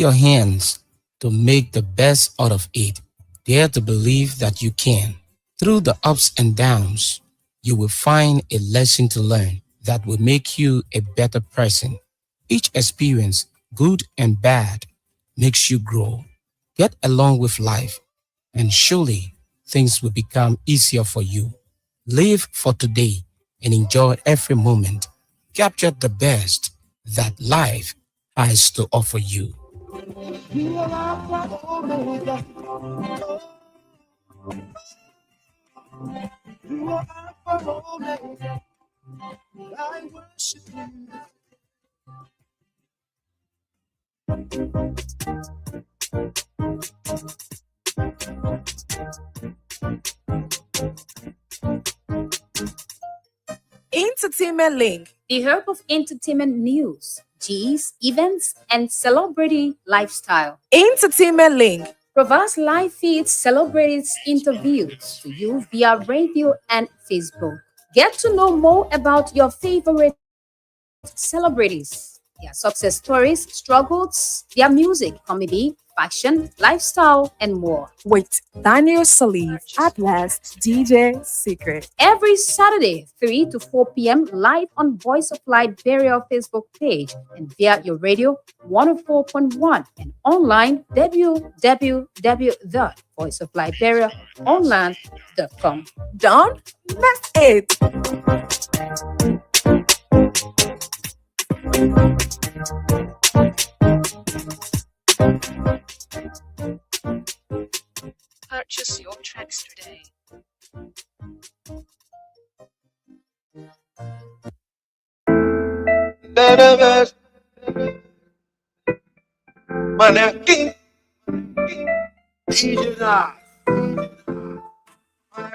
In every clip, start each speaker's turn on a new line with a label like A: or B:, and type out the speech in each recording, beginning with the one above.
A: your hands to make the best out of it. Dare to believe that you can. Through the ups and downs, you will find a lesson to learn that will make you a better person. Each experience, good and bad, makes you grow. Get along with life, and surely things will become easier for you. Live for today and enjoy every moment. Capture the best that life has to offer you. You are Alpha Omega. You are Alpha Omega. I worship you.
B: Entertainment Link.
C: The hub of entertainment news, G's, events, and celebrity lifestyle.
B: Entertainment Link
C: provides live feeds, celebrities, interviews to you via radio and Facebook. Get to know more about your favorite celebrities, their success stories, struggles, their music, comedy, fashion, lifestyle, and more.
B: With Daniel Salif at last, DJ Secret.
C: Every Saturday, 3 to 4 p.m. live on Voice of Liberia Facebook page and via your radio 104.1 and online www.voiceofliberiaonline.com.
B: Don't miss it.
D: Purchase your tracks today.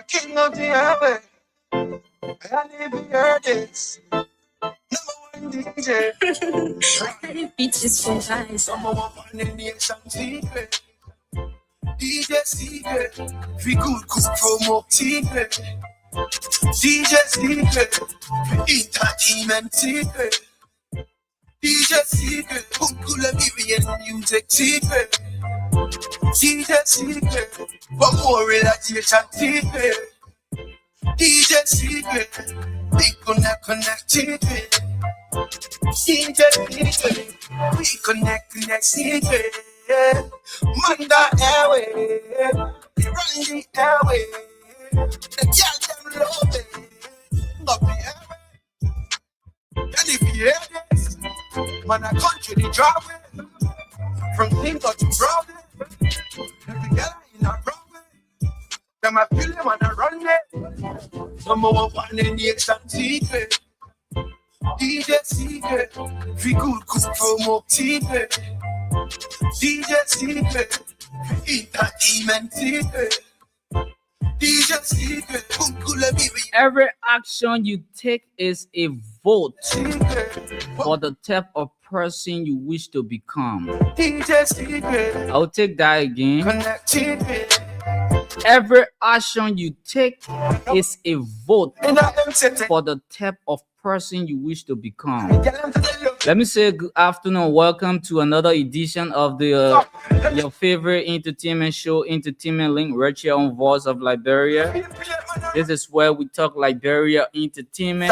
E: King of the highway, and if you heard this, number one DJ.
F: Beaches from eyes.
E: Number one in the nation secret. DJ Secret, we good promo secret. DJ Secret, entertainment secret. DJ Secret, cool Liberian music secret. DJ Secret, for more relaxation secret. DJ Secret, we connect secret. DJ Secret, we connect secret. Manda airway, we run the airway. The girl them love it, love the airway. And if you hear this, man, I country the driveway from Tinker to Broadway. Every girl in a Broadway, them I feel them and I run it. Number one in the nation secret. DJ Secret, we good promo secret. DJ Secret, entertainment secret. DJ Secret,
G: every action you take is a vote for the type of person you wish to become.
E: DJ Secret,
G: I'll take that again. Every action you take is a vote for the type of person you wish to become. Let me say good afternoon. Welcome to another edition of the your favorite entertainment show, Entertainment Link, right here on Voice of Liberia. This is where we talk Liberia entertainment.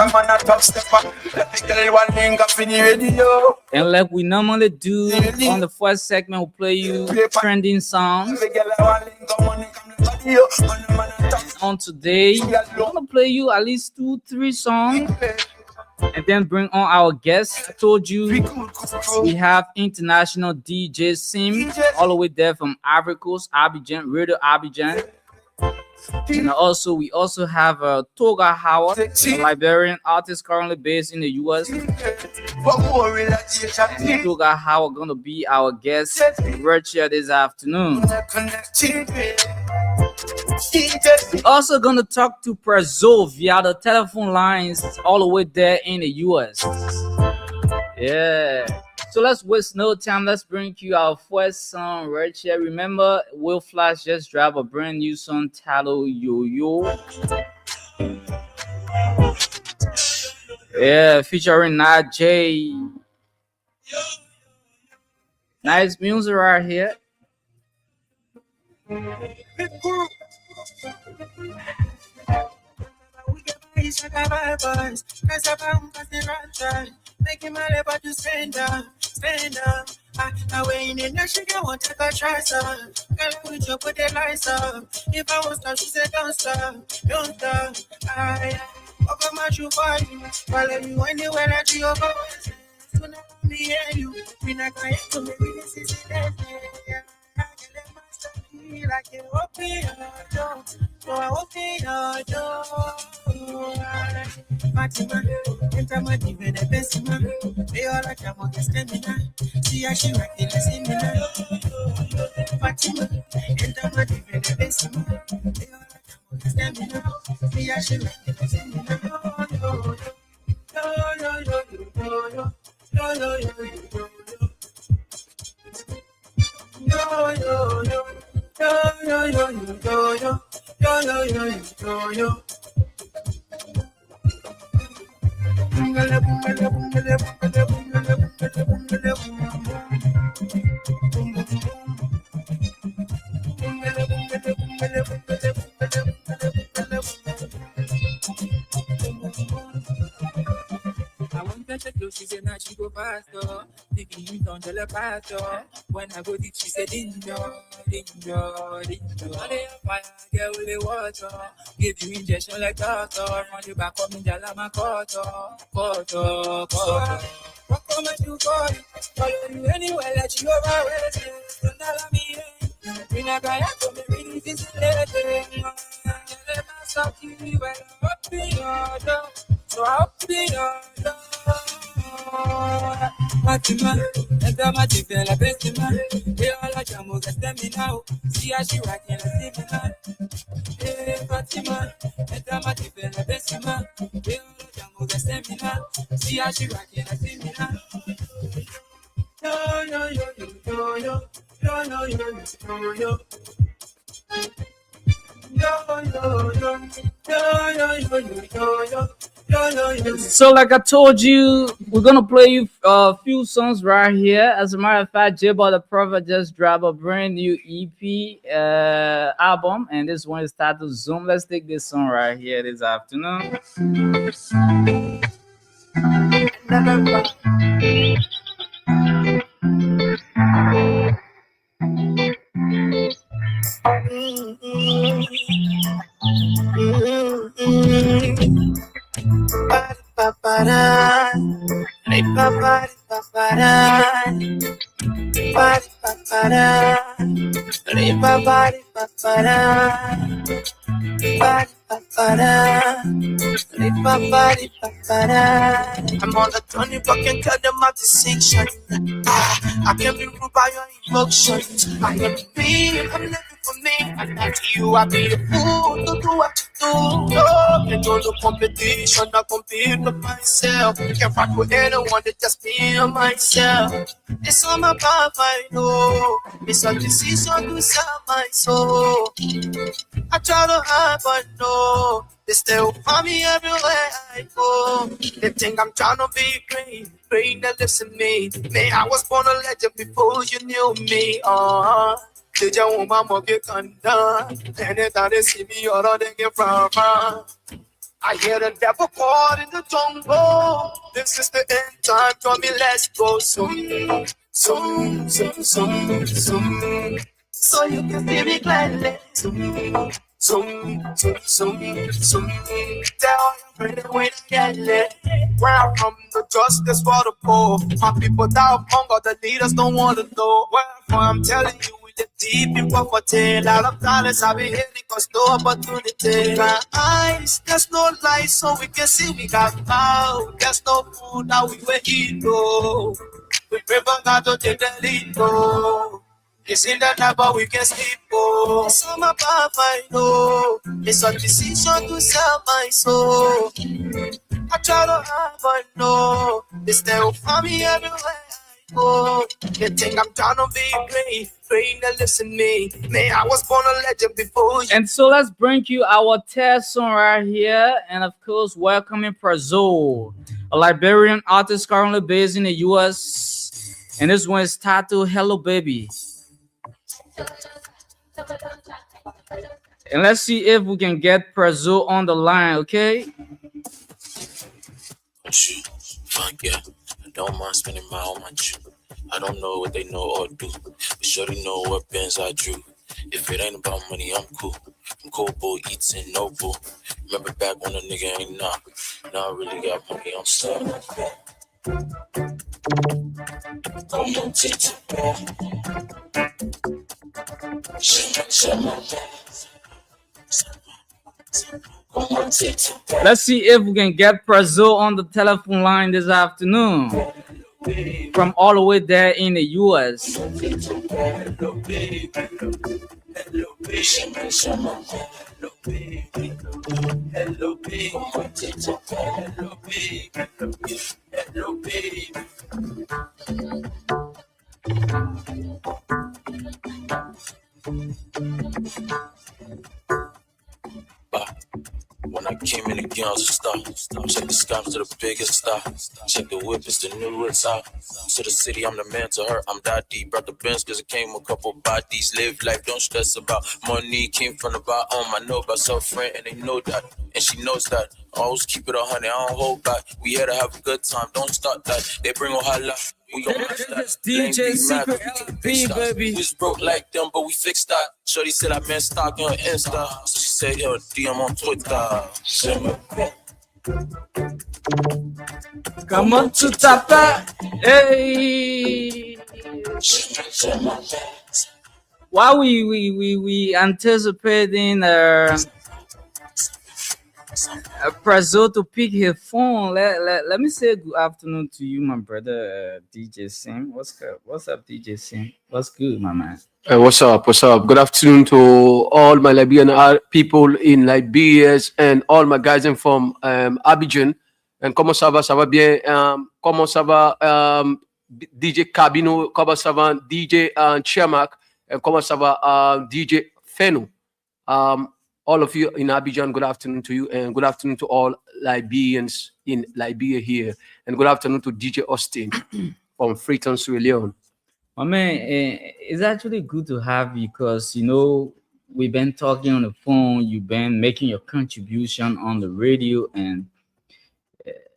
G: And like we normally do on the first segment, we play you trending songs. On today, I'm gonna play you at least 2-3 songs. And then bring on our guests. I told you we have international DJ Sim all the way there from Ivory Coast, Abidjan, Radio Abidjan. And also we also have Toga Howard, a Liberian artist currently based in the US. Toga Howard gonna be our guest right here this afternoon. We're also gonna talk to Prezzo via the telephone lines all the way there in the US. Yeah. So let's waste no time. Let's bring you our first song right here. Remember, Will Flash just dropped a brand new song titled Yo Yo. Yeah, featuring Nat J. Nice music right here.
E: Making my level to stand up, stand up. I wait in the sugar, want to try some. Girl, with you put the lights up. If I was stop, she said don't stop, don't stop. I over my shoe for you, follow you anywhere that you go. Soon as me and you, we not going to make this is it. I can let myself feel like you open your door, so I open your door. Fatima, enter my diva, the best man. They all like I'm on the stamina. See how she rocking the seminar. Fatima, enter my diva, the best man. They all like I'm on the stamina. See how she rocking the seminar. She said, now she go faster. Taking you down the path. When I go deep, she said, Dinjo. All the fire, girl, with the water. Give you injection like daughter. From the back of me, Jalama Koto. What come at you for? Follow you anywhere that you over. Don't allow me. We not gonna have to be really visiting. Let us talk to you when I'm up in your door. So I'll be your door. Fatima, enter my diva, la best man. They all like Jamo, get them now. See how she rocking, see me now. Hey, Fatima, enter my diva, la best man. They all like Jamo, get them now. See how she rocking, see me now.
G: So, like I told you, we're gonna play you a few songs right here. As a matter of fact, J-Ball the Prophet just dropped a brand new EP album, and this one is titled Zoom. Let's take this song right here this afternoon.
E: I'm on the turning back and tell them my distinction. I can't be ruled by your emotions. I am me, I'm living for me. And after you, I be a fool to do what you do. No, you know the competition, I compete with myself. Can't fight with anyone, it's just me and myself. It's all my path, I know. It's a decision to sell my soul. I try to hide, but no. They still find me everywhere I go. They think I'm trying to be great. Great, that listen to me. Man, I was born a legend before you knew me. Did you want my mom get undone? Anytime they see me, or they get from. I hear the devil caught in the jungle. This is the end time for me, let's go soon. Soon. So you can see me gladly. Soon. Tell your friend when to get lit. Where I'm from, the justice for the poor. My people die of hunger, the leaders don't want to know. Where I'm from, I'm telling you, we live deep in poverty. A lot of dollars I've been hitting, cause no opportunity. My eyes, there's no light, so we can see we got out. There's no food, now we were eating. We pray for God to take the lead, though. It's in the night, but we can sleep, oh. It's on my path, I know. It's a decision to sell my soul. I try to have, I know. They still find me everywhere I go. They think I'm trying to be great. Train to listen to me. Man, I was born a legend before you.
G: And so let's bring you our test song right here. And of course, welcoming Prazo, a Liberian artist currently based in the US. And this one is titled Hello Baby. And let's see if we can get Prezzo on the line, okay?
E: Shoot, fuck yeah. I don't mind spending my own money. I don't know what they know or do, but sure they know what bands I drew. If it ain't about money, I'm cool. I'm cool, boy, eating no bull. Remember back when a nigga ain't nah. Now I really got money, I'm stuck.
G: Let's see if we can get Prezzo on the telephone line this afternoon from all the way there in the US.
E: When I came in again, I was a star. Check the scams to the biggest star. Check the whip, it's the new it's out. To the city, I'm the man. To her, I'm that deep. Brought the Benz cause it came a couple bodies. Live life, don't stress about money. Came from the bottom, I know about self-friend and they know that. And she knows that. Always keep it 100, I don't hold back. We here to have a good time, don't start that. They bring on holla. We gon' match that.
G: DJ Secret LP, baby.
E: We was broke like them, but we fixed that. Shorty said I been stalking her Insta. So she said, yo, DM on Twitter.
G: Come on to tapa. Hey. While we anticipating Prezzo to pick his phone, let me say good afternoon to you, my brother DJ Sim. What's up, DJ Sim? What's good, my man?
F: What's up? What's up? Good afternoon to all my Liberian people in Liberia and all my guys from Abidjan. And comment ça va bien? Comment ça va DJ Cabino? Comment ça va DJ Chiamak? And comment ça va DJ Fenu? All of you in Abidjan, good afternoon to you, and good afternoon to all Liberians in Liberia here, and good afternoon to DJ Austin from Freetown, Sierra Leone.
G: My man, it's actually good to have you because, you know, we've been talking on the phone, you've been making your contribution on the radio, and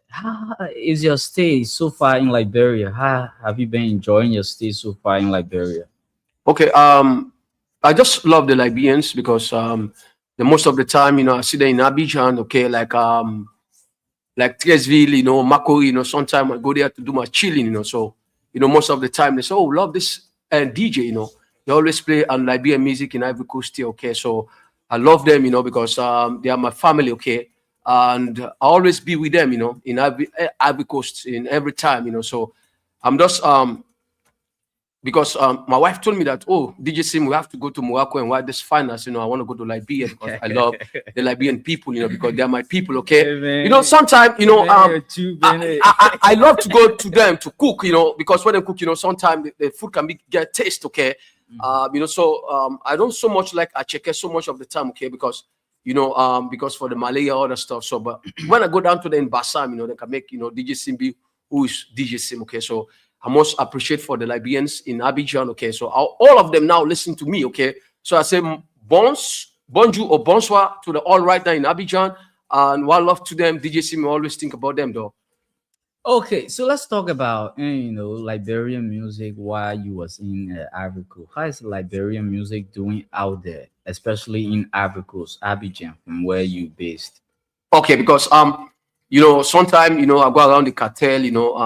G: how is your stay so far in Liberia? How have you been enjoying your stay so far in Liberia?
F: Okay, I just love the Liberians because the most of the time, you know, I see them in Abidjan, okay, like Tresville, you know, Makori, you know, sometimes I go there to do my chilling, you know, so, you know, most of the time they say, oh, love this DJ, you know, they always play Liberian music in Ivory Coast here, okay, so I love them, you know, because they are my family, okay, and I always be with them, you know, in Ivory Coast in every time, you know, so I'm just, because my wife told me that, oh, DJ Sim, we have to go to Morocco and watch this finals. You know, I want to go to Liberia because I love the Liberian people, you know, because they're my people, okay?
G: Hey,
F: you know, sometimes, you know, I love to go to them to cook, you know, because when they cook, you know, sometimes the food can get taste, okay? You know, so I don't so much like I check it so much of the time, okay? Because, you know, because for the Malaya, all that stuff. So, but when I go down to the in Bassam, you know, they can make, you know, DJ Simbi, who is DJ Sim, okay? So, I must appreciate for the Liberians in Abidjan, okay? So all of them now listen to me, okay? So I say bonjour or bonsoir to the all right now in Abidjan, and one love to them. DJ Sim always think about them, though.
G: Okay, so let's talk about, you know, Liberian music while you was in Ivory Coast. How is Liberian music doing out there, especially in Ivory Coast, Abidjan, from where you based?
F: Okay, because, you know, sometimes, you know, I go around the cartel, you know,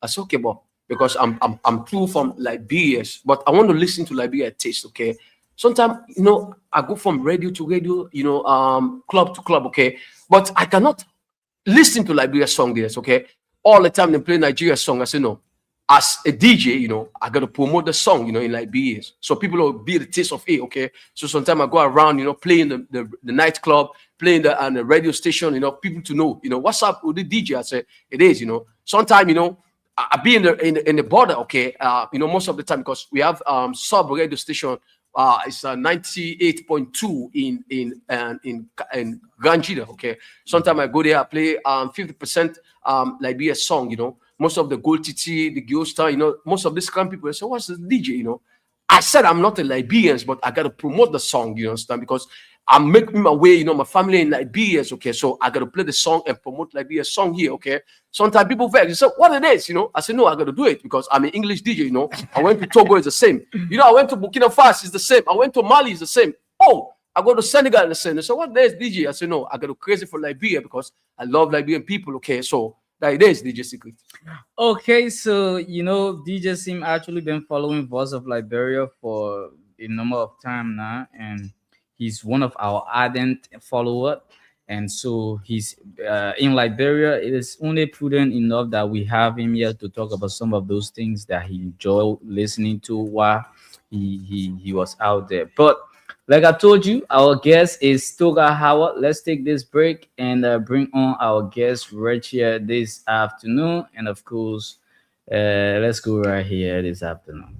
F: I say, okay, but because I'm true from Liberia, but I want to listen to Liberia taste, okay? Sometimes, you know, I go from radio to radio, you know, club to club, okay? But I cannot listen to Liberia song there, okay? All the time they play Nigeria song, I say, no. As a DJ, you know, I got to promote the song, you know, in Liberia. So people will be the taste of it, okay? So sometimes I go around, you know, playing the nightclub, playing the radio station, you know, people to know, you know, what's up with the DJ? I say, it is, you know. Sometimes, you know, I be in the border, okay. You know, most of the time because we have sub radio station. It's 98.2 in Granjida, okay. Sometimes I go there, I play 50% Liberia song, you know. most of the Gold Titi, the Gil Star, most of these kind of people, they say, what's the DJ, I said I'm not a Liberian, but I got to promote the song, you understand? Because I'm making my way, my family in Liberia, okay? So I got to play the song and promote Liberia's song here, okay? Sometimes people vex, they say, what it is, I said, no, I got to do it because I'm an English DJ, I went to Togo, it's the same. I went to Burkina Faso, it's the same. I went to Mali, it's the same. Oh, I go to Senegal, it's the same. They say, what is DJ? I said, no, I got to crazy for Liberia because I love Liberian people, okay? So that it is DJ Secret.
G: Okay, so DJ Sim actually been following Voice of Liberia for a number of time now, and he's one of our ardent followers. And so he's in Liberia. It is only prudent enough that we have him here to talk about some of those things that he enjoyed listening to while he was out there. But like I told you, our guest is Toga Howard. Let's take this break and bring on our guest right here this afternoon. And of course, let's go right here this afternoon.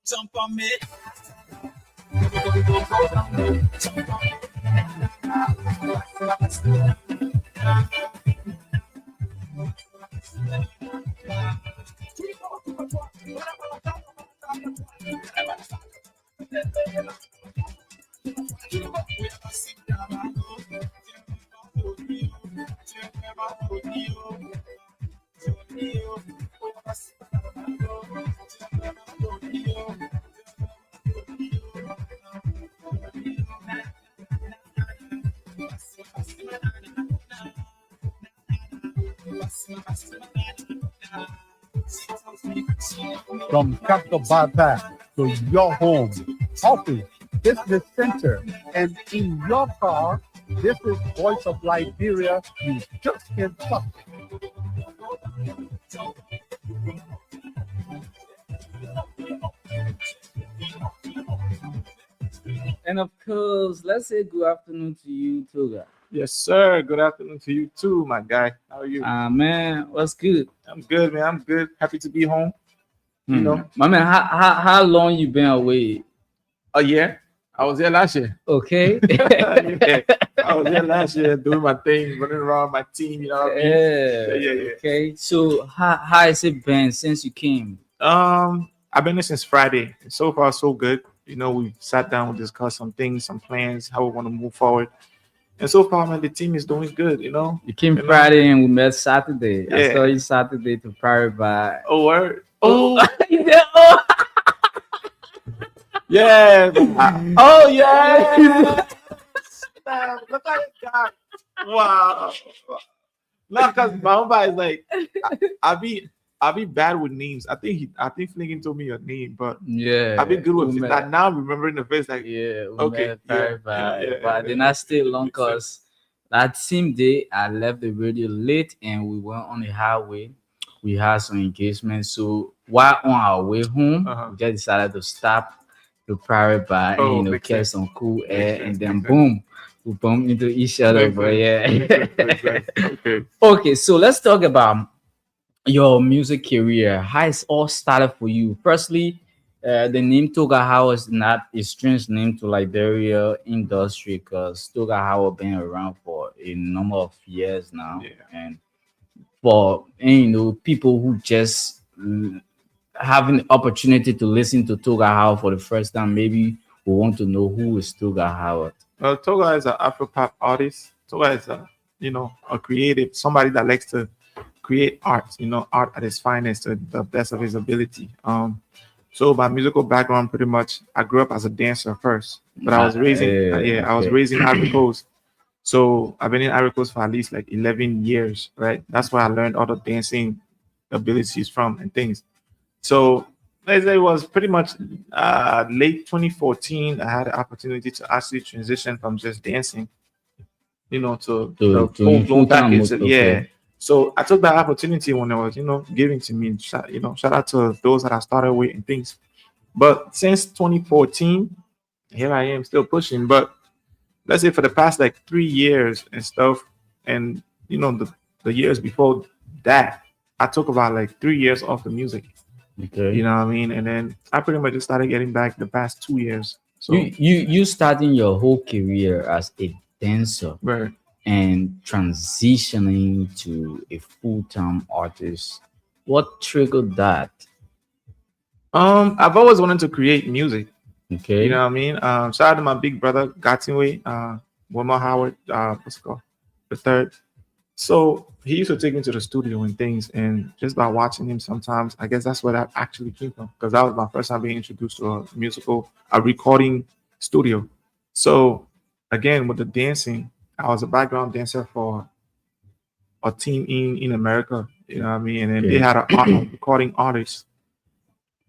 E: Jump on me.
H: From Capcobata to your home, office, business center, and in your car, this is Voice of Liberia. You just can't stop.
G: And of course, let's say good afternoon to you, Toga.
I: Yes, sir. Good afternoon to you too, my guy. How are you?
G: Man, what's good?
I: I'm good, man. I'm good. Happy to be home. You know,
G: my man. How long you been away?
I: A year. I was there last year.
G: Okay.
I: Yeah. I was there last year doing my thing, running around my team. You know what I mean? Yeah.
G: Okay. So how has it been since you came?
I: I've been there since Friday. So far, so good. You know, we sat down, we discussed some things, some plans, how we want to move forward. And so far, man, the team is doing good, you know.
G: You came Friday and we met Saturday. Yeah. I saw you Saturday to Private by.
I: Oh, word.
G: Oh, oh.
I: Yeah. Oh, yeah. Look at that. Wow. No, because Mamba is like, I'll be bad with names. I think Flinking told me your name, but
G: yeah,
I: I've been good with it. Like, now I'm remembering the face. Like,
G: okay, but then I stayed long because that same day I left the radio late and we went on the highway. We had some engagement, so while on our way home, we just decided to stop the Private Bar and catch some cool air, and then boom, we bump into each other, but yeah.
I: Okay.
G: Okay, so let's talk about your music career. How it all started for you. Firstly, the name Toga Howard is not a strange name to Liberia industry because Toga Howard been around for a number of years now,
I: Yeah.
G: and for people who just having the opportunity to listen to Toga Howard for the first time, maybe we want to know who is Toga Howard.
I: Well, Toga is an Afro-pop artist. Toga is a creative, somebody that likes to create art, art at its finest, to the best of his ability. So my musical background, pretty much, I grew up as a dancer first, but I was raising, I was raised in Ivory Coast. So I've been in Ivory Coast for at least like 11 years, right? That's where I learned all the dancing abilities from and things. So it was pretty much late 2014. I had the opportunity to actually transition from just dancing, to the full-blown package. Yeah. So I took that opportunity when it was, given to me. Shout out to those that I started with and things. But since 2014, here I am still pushing. But let's say for the past like 3 years and stuff, and the years before that, I took about like 3 years off the music.
G: Okay.
I: You know what I mean? And then I pretty much just started getting back the past 2 years. So
G: you starting your whole career as a dancer,
I: right,
G: and transitioning to a full-time artist. What triggered that?
I: I've always wanted to create music.
G: Okay.
I: You know what I mean? Shout out to my big brother Gatinwe, Wilmer Howard, what's it called? The third. So he used to take me to the studio and things, and just by watching him sometimes, I guess that's where that actually came from, because that was my first time being introduced to a recording studio. So again, with the dancing, I was a background dancer for a team in America, you know what I mean? And then they had a recording artist,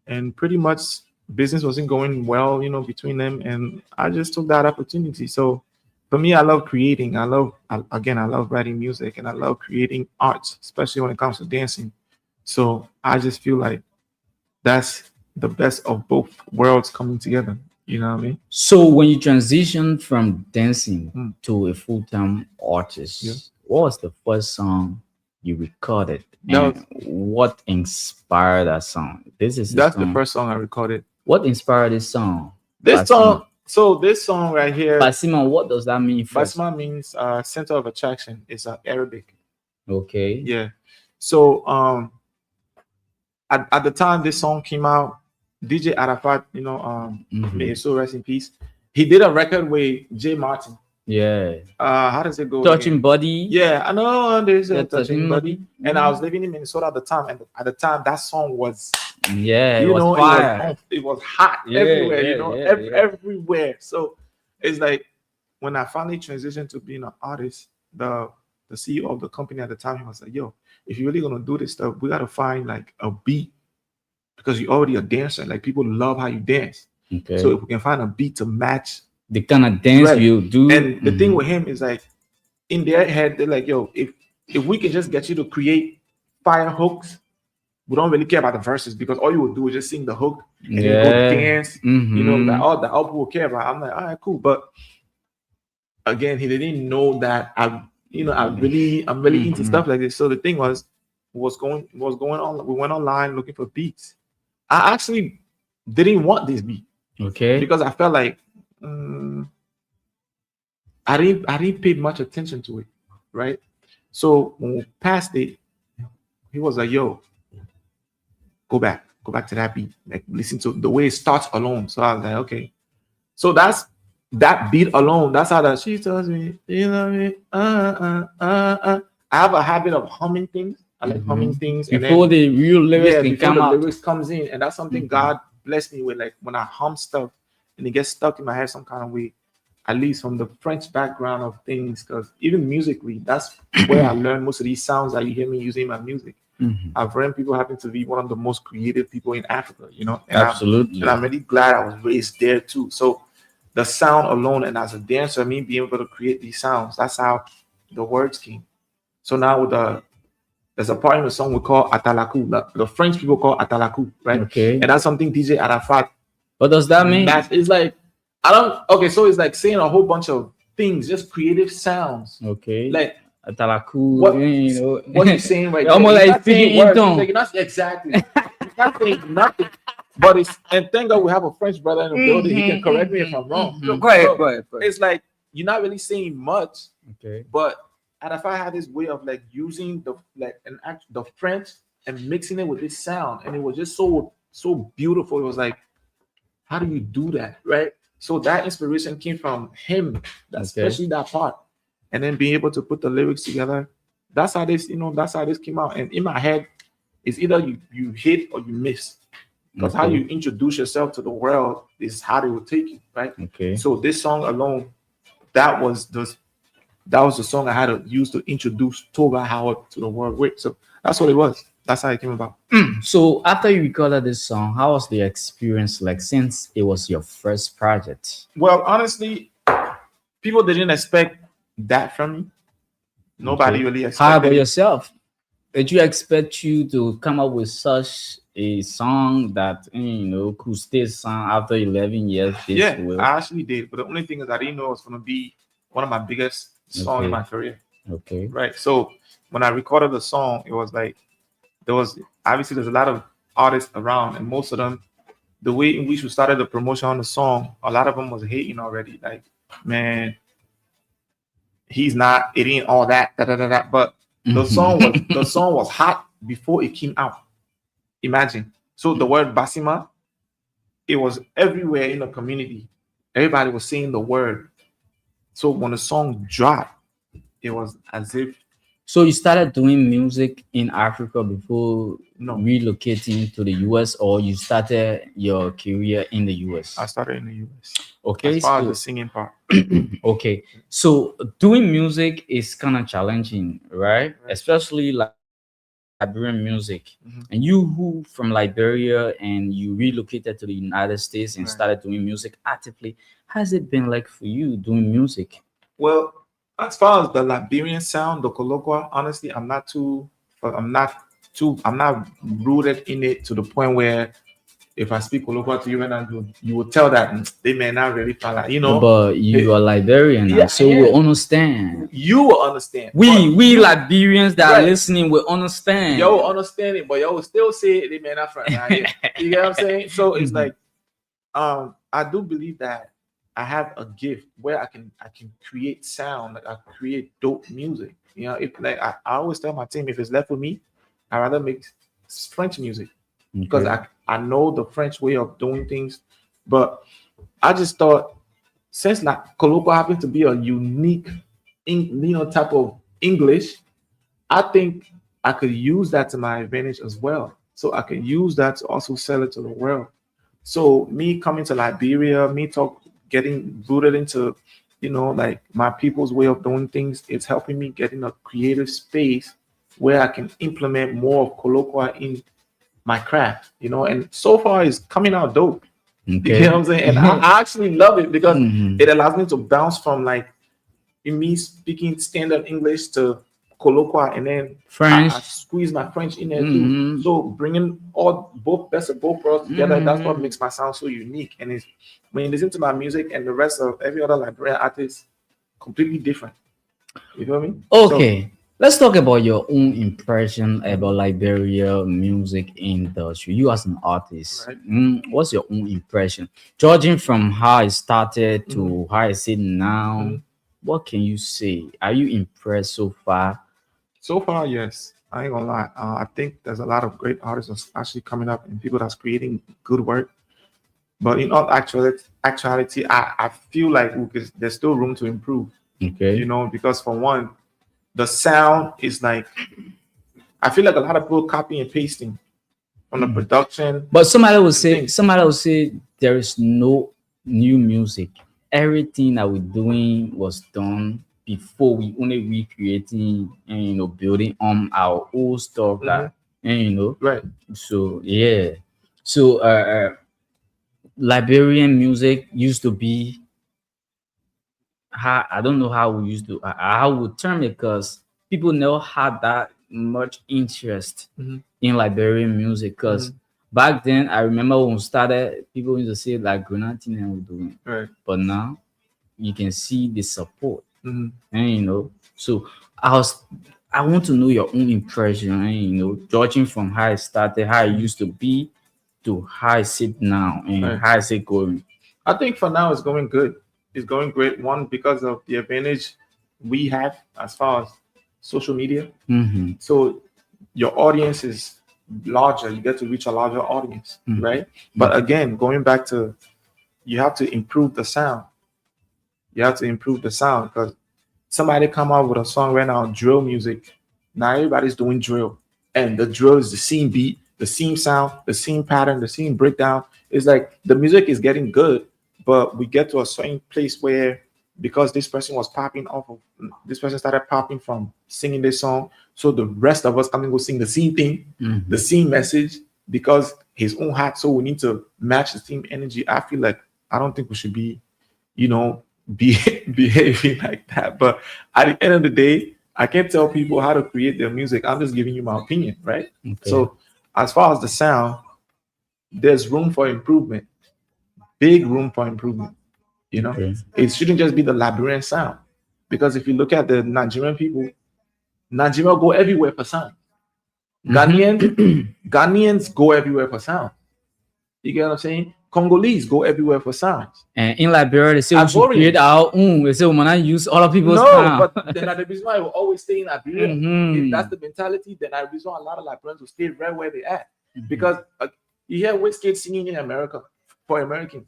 I: and pretty much business wasn't going well, between them, and I just took that opportunity. So for me, I love creating. I love writing music, and I love creating art, especially when it comes to dancing. So I just feel like that's the best of both worlds coming together. You know what I mean?
G: So when you transition from dancing to a full-time artist, what was the first song you recorded? And what inspired that song? That's
I: the first song I recorded.
G: What inspired this song?
I: This song right here.
G: Basima, what does that mean?
I: Basima means center of attraction. It's Arabic.
G: Okay.
I: Yeah. So at the time this song came out, DJ Arafat, may his soul rest in peace. He did a record with Jay Martin.
G: Yeah.
I: How does it go?
G: Touching
I: again?
G: Body.
I: Yeah, I know there's a touching body. And I was living in Minnesota at the time, and at the time that song was
G: it was fire.
I: It was hot everywhere, everywhere. So it's like when I finally transitioned to being an artist, the CEO of the company at the time, he was like, yo, if you're really gonna do this stuff, we gotta find like a beat, because you're already a dancer. Like, people love how you dance.
G: Okay.
I: So if we can find a beat to match
G: the kind of dance you do.
I: And the thing with him is like, in their head, they're like, yo, if we can just get you to create fire hooks, we don't really care about the verses, because all you will do is just sing the hook and then go dance. That all people will care about. I'm like, all right, cool. But again, he didn't know that I'm really into stuff like this. So the thing was going on. We went online looking for beats. I actually didn't want this beat.
G: Okay.
I: Because I felt like I didn't pay much attention to it, right? So when we passed it, he was like, yo, go back to that beat, like listen to the way it starts alone. So I was like, okay. So that's that beat alone. That's how that she tells me, you love me. I have a habit of humming things. I like humming things
G: before the real lyrics can come out.
I: The lyrics comes in, and that's something God blessed me with. Like when I hum stuff and it gets stuck in my head some kind of way, at least from the French background of things, because even musically, that's where I learned most of these sounds that you hear me using in my music. I've learned people happen to be one of the most creative people in Africa, And
G: absolutely.
I: I'm really glad I was raised there too. So the sound alone, and as a dancer, me being able to create these sounds, that's how the words came. So now with there's a part in the song we call Atalaku. The French people call Atalaku, right?
G: Okay.
I: And that's something DJ Arafat.
G: What does that mean?
I: It's like, so it's like saying a whole bunch of things, just creative sounds.
G: Okay.
I: Like
G: Atalaku,
I: what
G: you know.
I: what you're saying right
G: Almost
I: there. You're
G: like
I: not saying
G: speaking in
I: words.
G: tongue.
I: You're not exactly. You're not saying nothing. But it's, and thank God we have a French brother in the building. He can correct me if I'm wrong.
G: Mhm.
F: Go ahead,
I: So,
F: go ahead, go ahead.
I: it's like you're not really saying much,
G: Okay.
I: but and if I had this way of like using the French and mixing it with this sound, and it was just so beautiful. It was like, how do you do that, right? So that inspiration came from him, especially that part, and then being able to put the lyrics together. That's how this, that's how this came out. And in my head, it's either you hit or you miss, because how
G: Okay.
I: you introduce yourself to the world is how they will take you, right?
G: Okay.
I: So this song alone, that was the song I had to use to introduce Toba Howard to the world with. So that's what it was. That's how it came about.
G: So after you recorded this song, how was the experience like since it was your first project?
I: Well, honestly, people didn't expect that from me. Nobody
G: Okay.
I: really
G: How
I: expected
G: about
I: it.
G: yourself? Did you expect you to come up with such a song that could stay song after 11 years? This
I: Yeah,
G: will?
I: I actually did. But the only thing is I didn't know it was going to be one of my biggest songs in
G: Okay.
I: my career.
G: Okay.
I: Right. So when I recorded the song, it was like, there's a lot of artists around, and most of them, the way in which we started the promotion on the song, a lot of them was hating already. Like, man, it ain't all that, da, da, da, da. But the song was hot before it came out. Imagine. So the word Basima, it was everywhere in the community. Everybody was saying the word. So when the song dropped, it was as if
G: So you started doing music in Africa before
I: No.
G: relocating to the US, or you started your career in the US?
I: I started in the US.
G: Okay.
I: As far as
G: so-
I: the singing part.
G: Okay, so doing music is kind of challenging, right? Especially like Liberian music.
I: Mhm.
G: And you who from Liberia and you relocated to the United States and
I: Right.
G: started doing music actively, how's it been like for you doing music?
I: Well, as far as the Liberian sound, the colloquial, honestly, I'm not rooted in it to the point where if I speak colloquial to you and you will tell that they may not really follow,
G: But you are Liberian now,
I: Yeah,
G: so
I: I
G: we
I: am.
G: understand.
I: You will understand.
G: We
I: But
G: Liberians that are
I: Right.
G: listening will understand.
I: yo will understand it, but yo will still say they may not front. You get what I'm saying? So it's
G: Mhm.
I: like, I do believe that I have a gift where I can create sound, like I create dope music. If like I always tell my team, if it's left with me, I rather make French music because
G: Okay.
I: I know the French way of doing things. But I just thought, since like colloquial happens to be a unique, type of English, I think I could use that to my advantage as well. So I can use that to also sell it to the world. So me coming to Liberia, getting rooted into, like my people's way of doing things, it's helping me get in a creative space where I can implement more of colloquial in my craft, and so far it's coming out dope. You
G: Okay.
I: know what I'm saying? And I actually love it because
G: Mhm.
I: it allows me to bounce from like me speaking standard English to colloquial, and then
G: French.
I: I squeeze my French in there
G: Mhm.
I: too. So bringing both best of both worlds together, that's what
G: Mhm.
I: makes my sound so unique. And it's when you listen to my music and the rest of every other Liberian artist, completely different. You feel me?
G: Okay, let's talk about your own impression about Liberia music industry. You as an artist,
I: Right.
G: What's your own impression? Judging from how it started to
I: Mm-hmm.
G: how it's it now, what can you say? Are you impressed so far?
I: So far, yes. I ain't gonna lie. I think there's a lot of great artists that's actually coming up and people that's creating good work. But in all actuality, I feel like there's still room to improve.
G: Okay.
I: Because for one, the sound is like, I feel like a lot of people copy and pasting from the production.
G: But somebody will say there is no new music. Everything that we're doing was done before. We only recreating and building on our old stuff that
I: Right.
G: So yeah. So Liberian music used to be how I don't know how we used to how we term it because people never had that much interest
I: Mhm.
G: in Liberian music because back then I remember when we started people used to say like Grenadine and we're doing
I: Right.
G: but now you can see the support,
I: Mhm.
G: and so I want to know your own impression, and judging from how it started, how it used to be, to how is it now, and
I: Right.
G: how is it going.
I: I think for now it's going good. It's going great. One, because of the advantage we have as far as social media.
G: Mm-hmm.
I: So your audience is larger. You get to reach a larger audience,
G: Mhm.
I: right? But again, going back to, you have to improve the sound. You have to improve the sound, because somebody come out with a song right now, drill music. Now everybody's doing drill, and the drill is the same beat, the same sound, the same pattern, the same breakdown. It's like the music is getting good, but we get to a certain place where, because this person was popping off of, this person started popping from singing this song, so the rest of us coming go sing the same thing,
G: Mhm.
I: the same message, because his own heart. So we need to match the same energy. I feel like, I don't think we should be, be behaving like that. But at the end of the day, I can't tell people how to create their music. I'm just giving you my opinion, right?
G: Okay.
I: So as far as the sound, there's room for improvement, big room for improvement.
G: Okay.
I: It shouldn't just be the Liberian sound, because if you look at the Nigerian people, Nigeria go everywhere for sound. Ghanaians go everywhere for sound. You get what I'm saying? Congolese go everywhere for sounds.
G: And in Liberia, they say we should
I: Ivorians.
G: create our own. They say we might use all of people's
I: No,
G: sound.
I: but then the reason why I will always stay in Liberia.
G: Mhm.
I: If that's the mentality, then the reason why a lot of Liberians will stay right where they at. Because you hear Wizkid singing in America for Americans.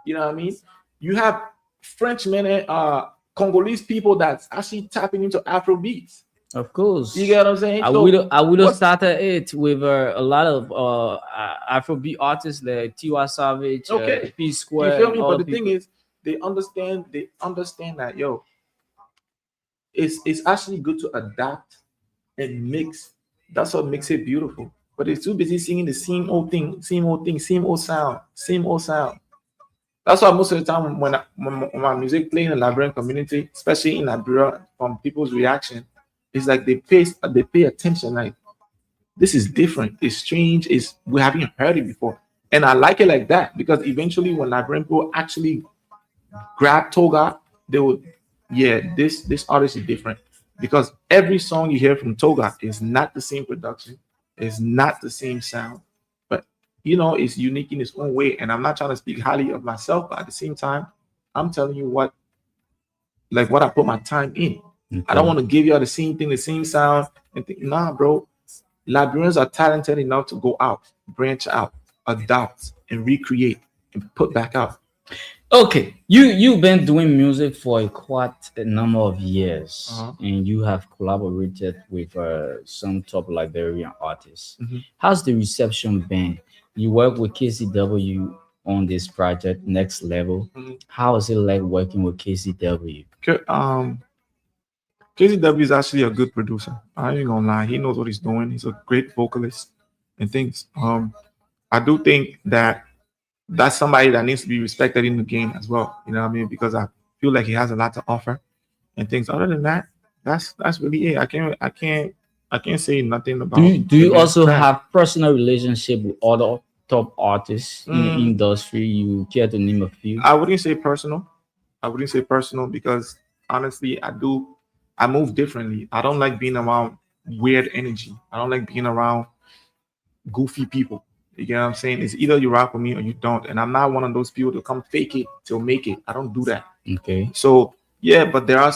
I: You know what I mean? You have Frenchmen and Congolese people that's actually tapping into Afro beats.
G: Of course.
I: You get what I'm saying?
G: I
I: So
G: would have
I: what's-
G: started it with a lot of Afrobeat artists like Tiwa Savage,
I: Okay.
G: P
I: You
G: Square.
I: feel me?
G: and all
I: But the
G: people.
I: thing is, they understand that, yo, it's actually good to adapt and mix. That's what makes it beautiful. But it's too busy singing the same old thing, same old thing, same old sound, same old sound. That's why most of the time when my music play in the Liberian community, especially in Liberia, from people's reaction, it's like they pay attention. Like, this is different. It's strange. We haven't heard it before, and I like it like that, because eventually when Liberian people actually grab Toga, they would, this artist is different, because every song you hear from Toga is not the same production, it's not the same sound, but it's unique in its own way. And I'm not trying to speak highly of myself, but at the same time, I'm telling you what I put my time in. I don't want to give you the same thing, the same sound, and think, nah, bro. Liberians are talented enough to go out, branch out, adopt, and recreate, and put back out.
G: Okay, you've been doing music for quite a number of years, and you have collaborated with some top Liberian artists.
I: Mhm.
G: How's the reception been? You work with KCW on this project, Next Level.
I: Mhm.
G: How is it like working with KCW?
I: KZW is actually a good producer. I ain't gonna lie. He knows what he's doing. He's a great vocalist and things. I do think that that's somebody that needs to be respected in the game as well. You know what I mean? Because I feel like he has a lot to offer and things. Other than that, that's really it. I can't say nothing about.
G: Do you
I: the
G: also
I: track.
G: have personal relationship with other top artists in the industry? You care to name a few?
I: I wouldn't say personal. Because honestly, I move differently. I don't like being around weird energy. I don't like being around goofy people. You get what I'm saying? It's either you rock with me or you don't. And I'm not one of those people to come fake it till make it. I don't do that.
G: Okay.
I: So yeah, but there are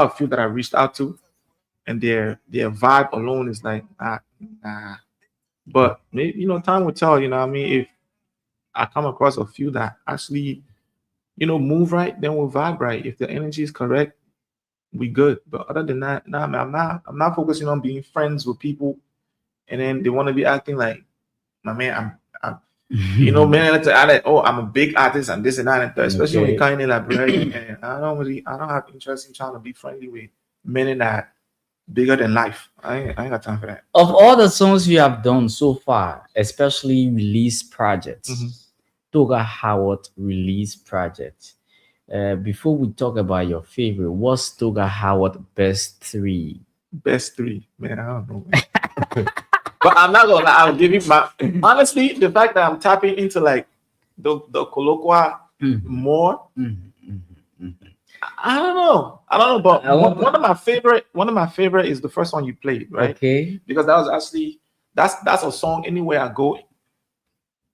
I: a few that I reached out to, and their vibe alone is like, nah. But maybe, time will tell, you know what I mean? If I come across a few that actually, move right, then we'll vibe right. If the energy is correct, we good. But other than that, nah, man, I'm not focusing on being friends with people, and then they want to be acting like, my man, I'm man, I'm a big artist and this and that, and that, especially when you're kind of Liberian. And I don't have interest in trying to be friendly with men that bigger than life. I ain't got time for that.
G: Of all the songs you have done so far, especially released projects, Toga Howard released project. Before we talk about your favorite, what's Toga Howard best three?
I: Best three, man. I don't know. But I'm not gonna lie. I'll give you my honestly. The fact that I'm tapping into like the colloquial more, I don't know. But
G: I want-
I: one of my favorite is the first one you played, right?
G: Okay.
I: Because that was actually that's a song anywhere I go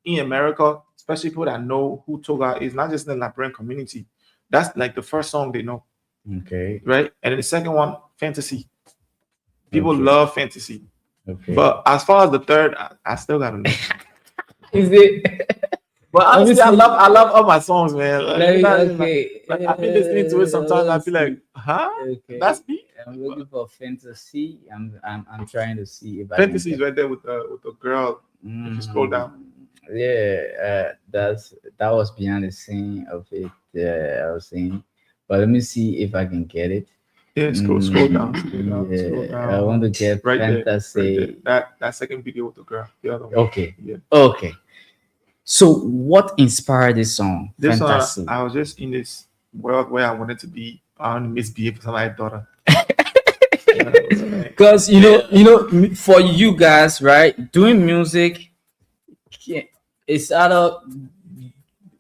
I: in America, especially people that know who Toga is, not just in the Liberian community. That's like the first song they know,
G: Okay.
I: right? And then the second one, Fantasy. People
G: Okay.
I: love Fantasy.
G: Okay.
I: But as far as the third, I still gotta know.
G: Is it?
I: But honestly, I love all my songs, man.
G: Okay.
I: Like, I've been listening to it sometimes. I feel like, huh?
G: Okay.
I: That's me.
G: I'm looking for Fantasy. I'm trying to see if I
I: Fantasy
G: can
I: is right there with the girl.
G: get-
I: If you scroll down.
G: Yeah, that was behind the scene of it. I was saying, but let me see if I can get it.
I: Yeah, scroll down.
G: Yeah,
I: Scroll down.
G: I want to get
I: Right there,
G: Fantasy.
I: right there. That second video with the girl. The other one.
G: Okay.
I: Yeah.
G: Okay. So, what inspired this song?
I: This
G: Fantasy.
I: one, I was just in this world where I wanted to be. I want to misbehave for somebody's daughter.
G: Because for you guys, right, doing music, it's out of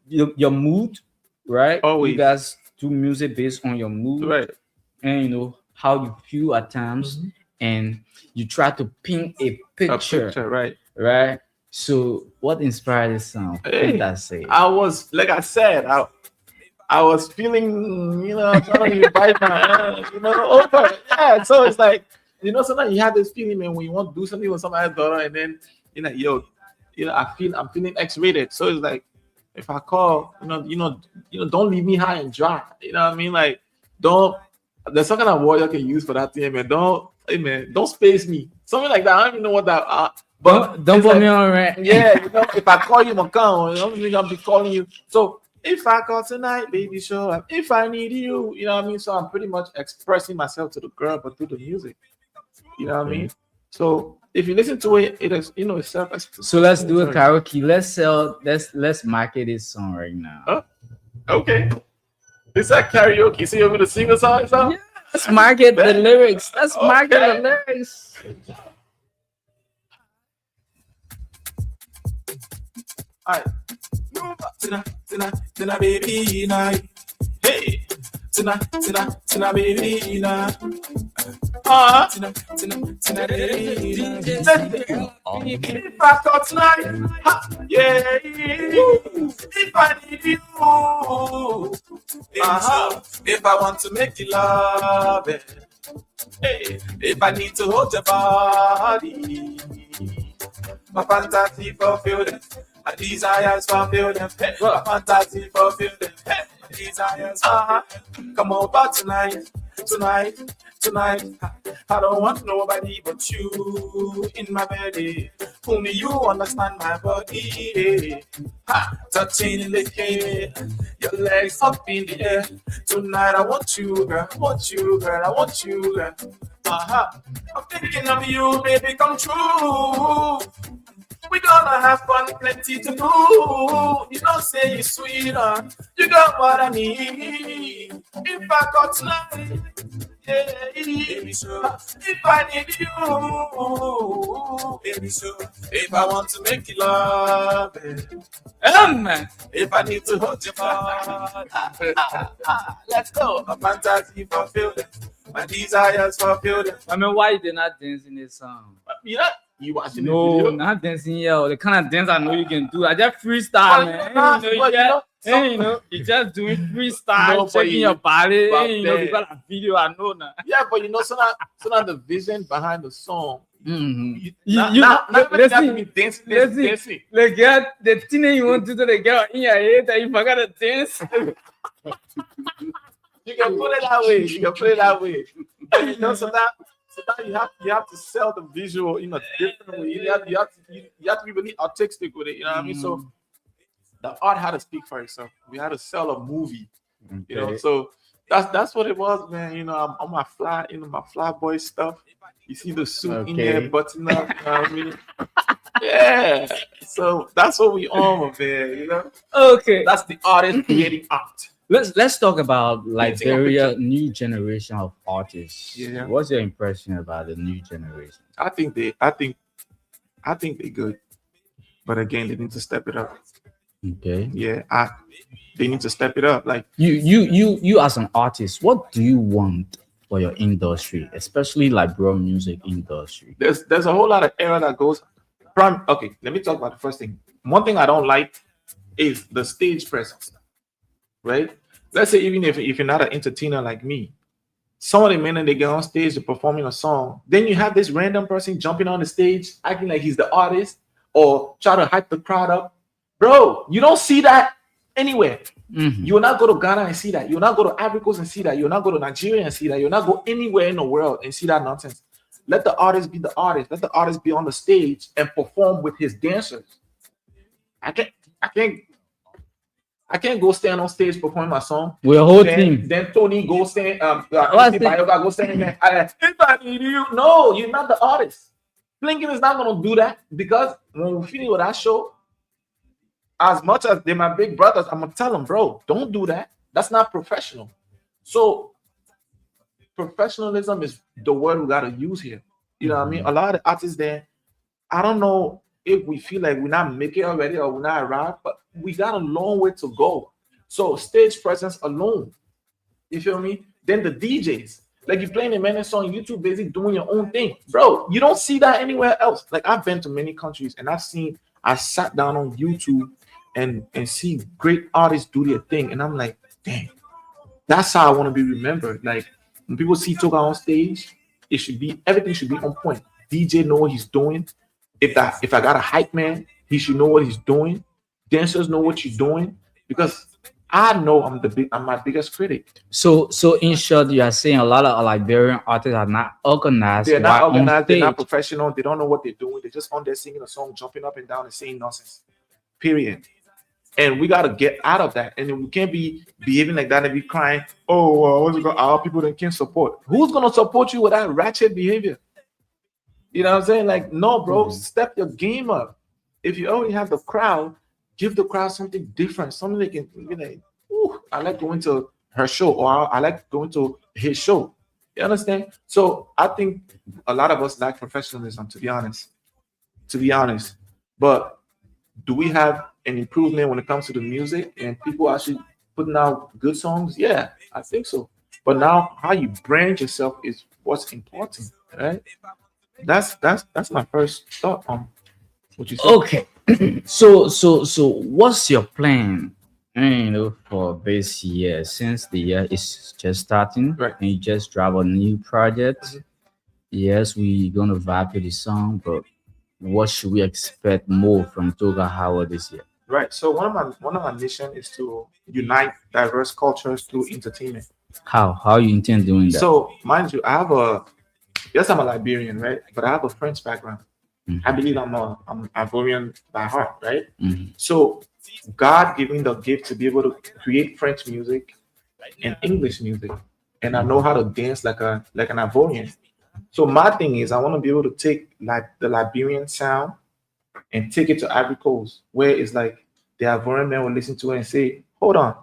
G: your mood, right?
I: Always.
G: You guys do music based on your mood,
I: Right.
G: and how you feel at times, and you try to paint a
I: A
G: picture,
I: right.
G: right? So, what inspired this song?
I: Hey,
G: Fantasy.
I: I was, like I said, I was feeling, trying to bite my, over. Yeah, so it's like, sometimes you have this feeling, man, when you want to do something with somebody's daughter, and then you're like, yo, I'm feeling X-rated. So it's like, if I call, don't leave me high and dry. You know what I mean? Like, there's some kind of word I can use for that thing, man. Don't space me. Something like that. I don't even know what that. But
G: Don't
I: it's
G: put
I: like,
G: me on rent.
I: yeah, if I call you, I don't think I'll be calling you. So if I call tonight, baby, show up. If I need you, you know what I mean? So I'm pretty much expressing myself to the girl, but through the music. You know what I mean? So if you listen to it, it is, it's self.
G: So let's do a karaoke. Let's market this song right now.
I: Oh, okay. It's like karaoke. So you're going to sing the song?
G: Yeah, let's market the lyrics. Let's market
I: Okay.
G: the lyrics.
I: All right. Tonight, baby, night. Hey, tonight, baby, night. Tonight, baby, if I thought tonight, yeah. If I need you, if I want to make you love it, hey, if I need to hold your body, my fantasy fulfilled. My desires fulfilled them. Hey, my fantasy fulfilled them. Hey, my desires. Come over tonight. I don't want nobody but you in my bed. Only you understand my body. Touching in the air, your legs up in the air. Tonight I want you, girl. I want you, girl. I'm thinking of you, baby, come true. We gonna have fun, plenty to do. You don't say you're sweeter. You got what I need. If I got tonight, yeah, baby, so if I need you, baby, so if I want to make you love it, if I need to hold your heart, let's go. My fantasy fulfilled, my desires fulfilled.
G: I mean, why they not dancing this song?
I: You watching
G: No,
I: the video?
G: not dancing, yo. The kind of dance I know you can do. I just freestyle, man. You just doing freestyle,
I: No, but
G: checking your body.
I: but
G: Because of video I know now.
I: Yeah, but sometimes the vision behind the song.
G: Mm-hmm.
I: Not
G: Listen,
I: be dancing.
G: the girl, the thing that you want to do, the girl in your head that you forgot to dance.
I: You can put it that way. Sometimes you have to sell the visual in a different way. You have to be really artistic with it. You know what I mean? So the art had to speak for itself. We had to sell a movie.
G: Okay.
I: So that's what it was, man. I'm on my fly boy stuff. You see the suit in there, button up. You know what I mean? Yeah. So that's what we on, man.
G: Okay.
I: That's the artist creating art.
G: Let's talk about Liberia new generation of artists.
I: Yeah.
G: What's your impression about the new generation?
I: I think they're good, but again, they need to step it up.
G: Okay.
I: Yeah, they need to step it up. Like
G: You as an artist, what do you want for your industry, especially like bro music industry?
I: there's a whole lot of error that goes. Okay, let me talk about the first thing. One thing I don't like is the stage presence, right? Let's say even if you're not an entertainer like me, some of the minute they get on stage, they're performing a song, then you have this random person jumping on the stage, acting like he's the artist, or try to hype the crowd up. Bro, you don't see that anywhere. You will not go to Ghana and see that. You will not go to Ivory Coast and see that. You will not go to Nigeria and see that. You will not go anywhere in the world and see that nonsense. Let the artist be the artist. Let the artist be on the stage and perform with his dancers. I can't go stand on stage performing my song.
G: We're a whole team.
I: Then Tony go stand.
G: What's the-
I: Bayoga go stand there. No, you're not the artist. Blinken is not gonna do that because when we finish with that show, as much as they're my big brothers, I'm gonna tell them, bro, don't do that. That's not professional. So professionalism is the word we gotta use here. You know what I mean? A lot of the artists there, I don't know if we feel like we're not making it already or we're not arrived, but we got a long way to go. So stage presence alone, you feel me? Then the DJs, like you playing a minute song, YouTube busy doing your own thing, bro. You don't see that anywhere else. Like I've been to many countries and I sat down on YouTube and see great artists do their thing, and I'm like, dang, that's how I want to be remembered. Like when people see Toga on stage, everything should be on point. DJ know what he's doing. If I got a hype man, he should know what he's doing. Dancers know what you're doing, because I know I'm my biggest critic.
G: So in short, you are saying a lot of Liberian artists are not organized.
I: They're not
G: while on
I: organized. They're not
G: stage.
I: professional. They don't know what they're doing. They're just on there singing a song, jumping up and down and saying nonsense. Period. And we gotta get out of that. And then we can't be behaving like that and be crying. Oh, what's it going? Our people that can't support. Who's gonna support you with that ratchet behavior? You know what I'm saying? Like, no, bro, step your game up. If you already have the crowd, give the crowd something different, something they can be like, ooh, I like going to her show, or I like going to his show. You understand? So I think a lot of us lack professionalism, to be honest. But do we have an improvement when it comes to the music and people actually putting out good songs? Yeah, I think so. But now how you brand yourself is what's important, right? That's my first thought on what you said.
G: Okay. So what's your plan? For this year, since the year is just starting,
I: Right.
G: and you just drop a new project. Yes, we gonna vibe to the song, but what should we expect more from Toga Howard this year?
I: Right. So one of my mission is to unite diverse cultures through entertainment.
G: How you intend doing that?
I: So mind you, I'm a Liberian, right? But I have a French background. I believe I'm Ivorian by heart, right? So God gave me the gift to be able to create French music and English music, and I know how to dance like an Ivorian. So my thing is, I want to be able to take like the Liberian sound and take it to Ivory Coast, where it's like the Ivorian man will listen to it and say, "Hold on,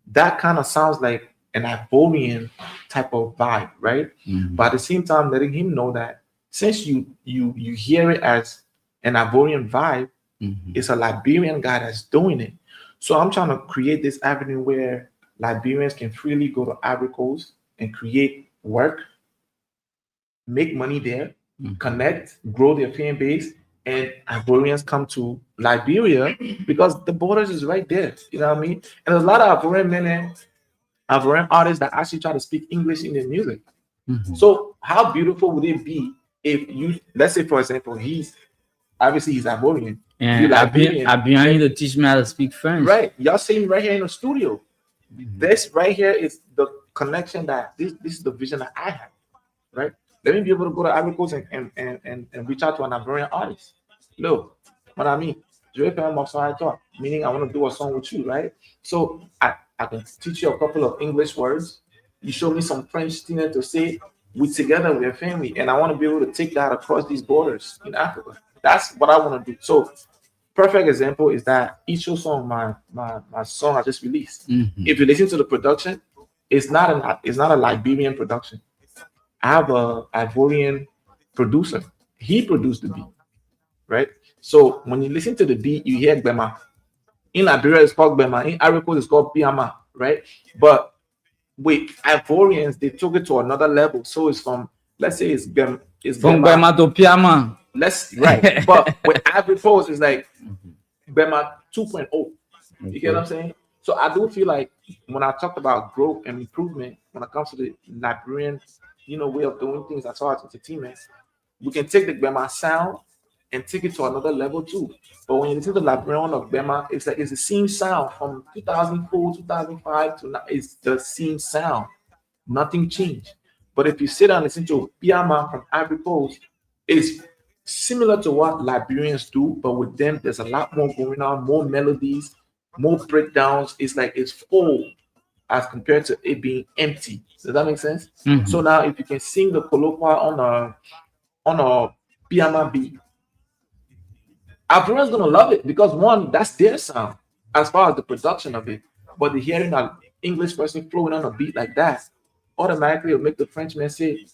I: that kind of sounds like an Ivorian type of vibe, right?" But at the same time, letting him know that since you hear it as an Ivorian vibe, it's a Liberian guy that's doing it. So I'm trying to create this avenue where Liberians can freely go to Ivory Coast and create work, make money there, connect, grow their fan base, and Ivorians come to Liberia because the borders is right there. You know what I mean? And there's a lot of Ivorian men and Ivorian artists that actually try to speak English in their music. So how beautiful would it be if you, let's say for example, he's Ivorian.
G: And I've been to teach me how to speak French.
I: Right. Y'all see me right here in the studio. This right here is the connection that this is the vision that I have. Right. Let me be able to go to Ivory Coast and reach out to an Ivorian artist. Look, what I mean. Meaning I want to do a song with you, right? So I can teach you a couple of English words. You show me some French thing to say. We together, we're a family, and I want to be able to take that across these borders in Africa. That's what I want to do. So, perfect example is that Isho song, my song I just released. If you listen to the production, it's not a Liberian production. I have a Ivorian producer. He produced the beat, right? So when you listen to the beat, you hear Gbema. In Liberia, it's called Bema. In Ivory Coast, it's called Piama, right? But with Ivorians, they took it to another level. So it's from, let's say it's
G: From
I: Bema.
G: Bema to Piama.
I: Let's right. But with Ivory Coast, it's like Bema 2.0. You get what I'm saying? So I do feel like when I talked about growth and improvement, when it comes to the Liberian, way of doing things as far as entertainment, we can take the Bema sound and take it to another level too. But when you listen to the Liberian of Bema, it's like it's the same sound from 2004, 2005 to now. It's the same sound. Nothing changed. But if you sit down and listen to Piama from Ivory Coast, it's similar to what Liberians do, but with them, there's a lot more going on, more melodies, more breakdowns. It's like it's full as compared to it being empty. Does that make sense?
G: Mhm.
I: So now, if you can sing the colloquia on a Piama beat, everyone's gonna love it because one, that's their sound as far as the production of it. But the hearing an English person flowing on a beat like that automatically will make the Frenchman say,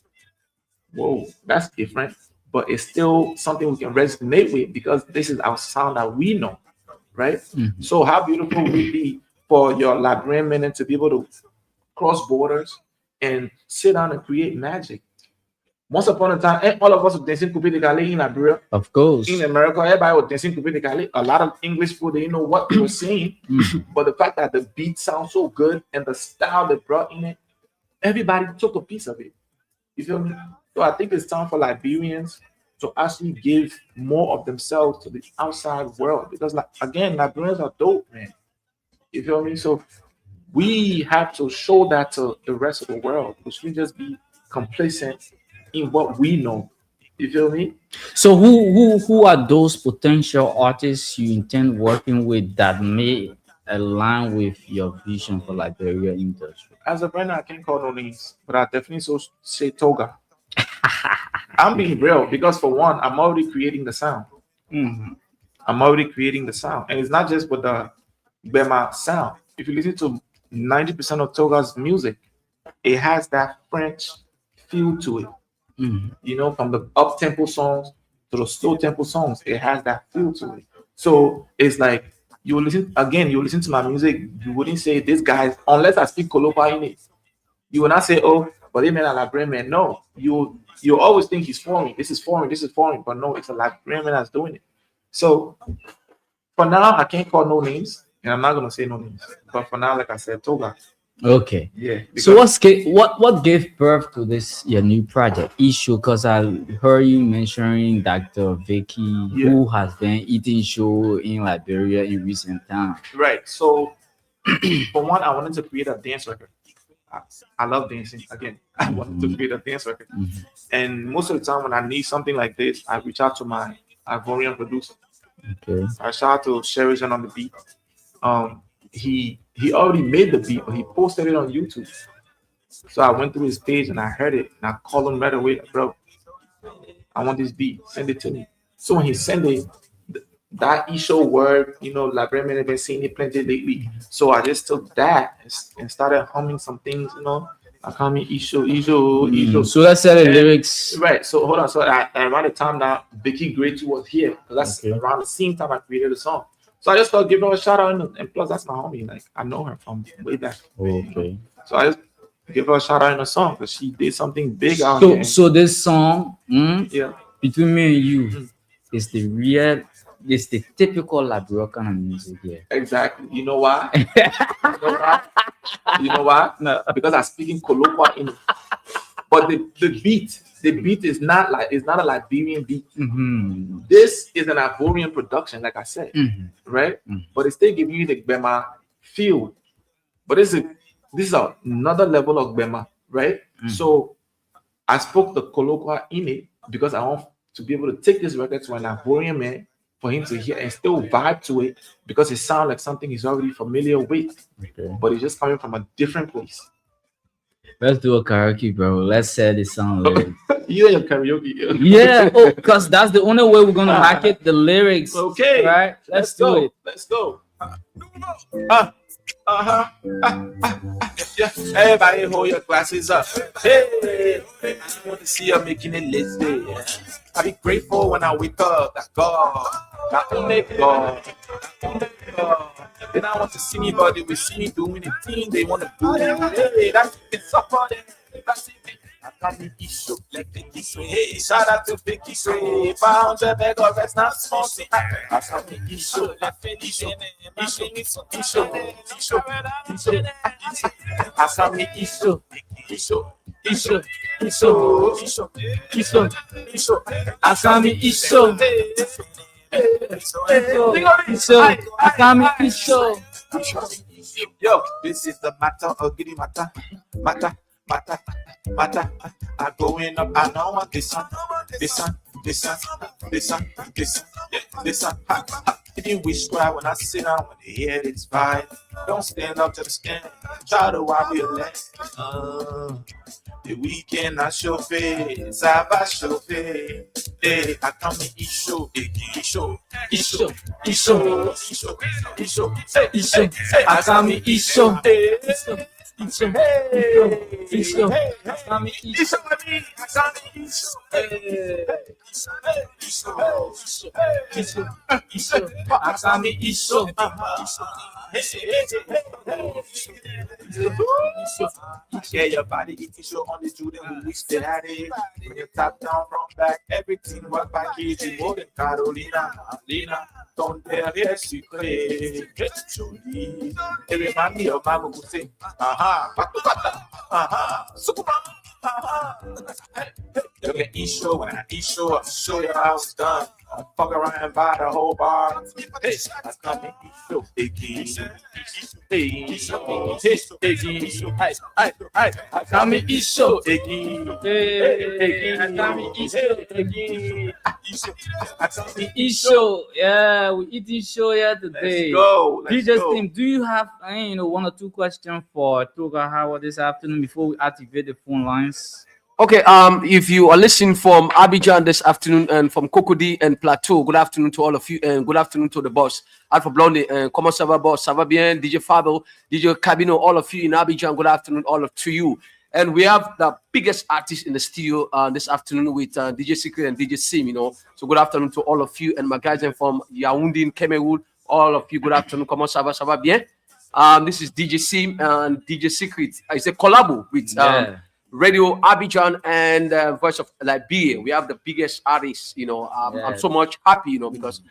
I: "Whoa, that's different." But it's still something we can resonate with because this is our sound that we know, right?
G: Mhm.
I: So how beautiful would it be for your Liberian men to be able to cross borders and sit down and create magic? Once upon a time, all of us were dancing Coupe de Gale in Liberia.
G: Of course.
I: In America, everybody was dancing Coupe de Gale. A lot of English people, they didn't know what they were saying.
G: Mhm.
I: But the fact that the beat sounds so good and the style they brought in it, everybody took a piece of it. You feel me? So I think it's time for Liberians to actually give more of themselves to the outside world. Because like again, Liberians are dope, man. You feel me? So we have to show that to the rest of the world. We shouldn't just be complacent in what we know. You feel me?
G: So who are those potential artists you intend working with that may align with your vision for Liberia industry?
I: As of right now, I can't call no names, but I definitely say Toga. I'm being real because for one, I'm already creating the sound.
G: Mhm.
I: I'm already creating the sound. And it's not just with the Bema sound. If you listen to 90% of Toga's music, it has that French feel to it.
G: Mhm.
I: From the up tempo songs to the slow tempo songs, it has that feel to it. So it's like you listen to my music, you wouldn't say this guy, unless I speak Kolopa in it. You will not say, oh, but they man a Liberian man. No, you always think he's foreign. This is foreign, but no, it's a Liberian man that's doing it. So for now, I can't call no names, and I'm not gonna say no names. But for now, like I said, Toga.
G: Okay.
I: Yeah.
G: So what gave birth to this your new project issue? Because I heard you mentioning Dr. Vicky,
I: Yeah.
G: who has been eating show in Liberia in recent times.
I: Right. So for one, I wanted to create a dance record. I love dancing. Again, I wanted to create a dance record.
G: Mhm.
I: And most of the time when I need something like this, I reach out to my Ivorian producer.
G: Okay.
I: I shout out to Sheridan on the beat. He already made the beat, but he posted it on YouTube. So I went through his page and I heard it, and I called him right away, like, bro, I want this beat, send it to me. So when he sent it, that Isho word, Liberian men have been seeing it plenty lately. So I just took that and started humming some things, I call me Isho.
G: So let's say the lyrics.
I: Right. So hold on. So around the time that Vicky Great was here, because that's
G: Okay.
I: around the same time I created the song. So I just thought giving her a shout out, and plus that's my homie. Like I know her from way back.
G: Okay.
I: So I just give her a shout out in the song because she did something big out
G: So
I: here.
G: so this song,
I: Yeah.
G: between me and you,
I: Mhm.
G: is the typical Liberia kind of music here.
I: Exactly. You know why? You know why?
G: No.
I: Because I'm speaking Kolokwa in it. But the beat is not a Liberian beat.
G: Mhm.
I: This is an Ivorian production, like I said,
G: Mhm.
I: right?
G: Mhm.
I: But it's still giving you the Bema feel. But this is another level of Bema, right?
G: Mhm.
I: So I spoke the Kolokwa in it because I want to be able to take this record to an Ivorian man for him to hear and still vibe to it because it sounds like something he's already familiar with,
G: Okay.
I: but it's just coming from a different place.
G: Let's do a karaoke, bro. Let's say the song lyrics.
I: You and your karaoke.
G: Yeah, because that's the only way we're gonna market the lyrics.
I: Okay.
G: Right? Let's do
I: go.
G: it.
I: Let's go. Yeah. Everybody hold your glasses up. Hey, I want to see you making it listed. I be grateful when I wake up. That God, got to make God. They don't want to see me, but they will see me doing the thing they want to do. Hey, that's it's up on it. That's it. I can't be issue like Vicky Sway. Hey, shout out to Vicky Sway. Found a bag of rest, not small. I can't be issue like Vicky Sway. Issue. I can't be issue.
G: Asami Isho. Asami Isho.
I: Yo, this is the matter of getting matter. I going up, I know what this one. If we strive when I sit down, when the head is fine. Don't stand up to the skin. Try to while we relax. The weekend I show face, I show face. Hey, I come in Isho, Isho.
G: I come in Isho.
I: Yeah, your body eating show on the Jordan who wish they had it. When you top down from back, everything what package more than Carolina, Lina. Don't dare yes, secret. Get Julie. They remind me of Mama who say, Superman. Look at Isho when I Isho, I'll show you how it's done. I fuck around and buy the whole bar. Hey, I come in Isho, I come in Isho,
G: Isho. Yeah, we eating show here today.
I: Let's
G: DJ
I: go.
G: Steam, do you have one or two questions for Toga Howard this afternoon before we activate the phone lines?
F: Okay, if you are listening from Abidjan this afternoon and from Cocody and Plateau, good afternoon to all of you and good afternoon to the boss, Alpha Blondie, and comment ça va, boss? Ça va bien? DJ Fabio, DJ Cabino, all of you in Abidjan, good afternoon, all of to you. And we have the biggest artist in the studio this afternoon with DJ Secret and DJ Sim, So good afternoon to all of you and my guys from Yaoundé in Cameroon, all of you, good afternoon, comment ça va? Ça va bien? This is DJ Sim and DJ Secret. It's a collabo with Radio Abidjan and Voice of Liberia. We have the biggest artist, I'm so much happy, because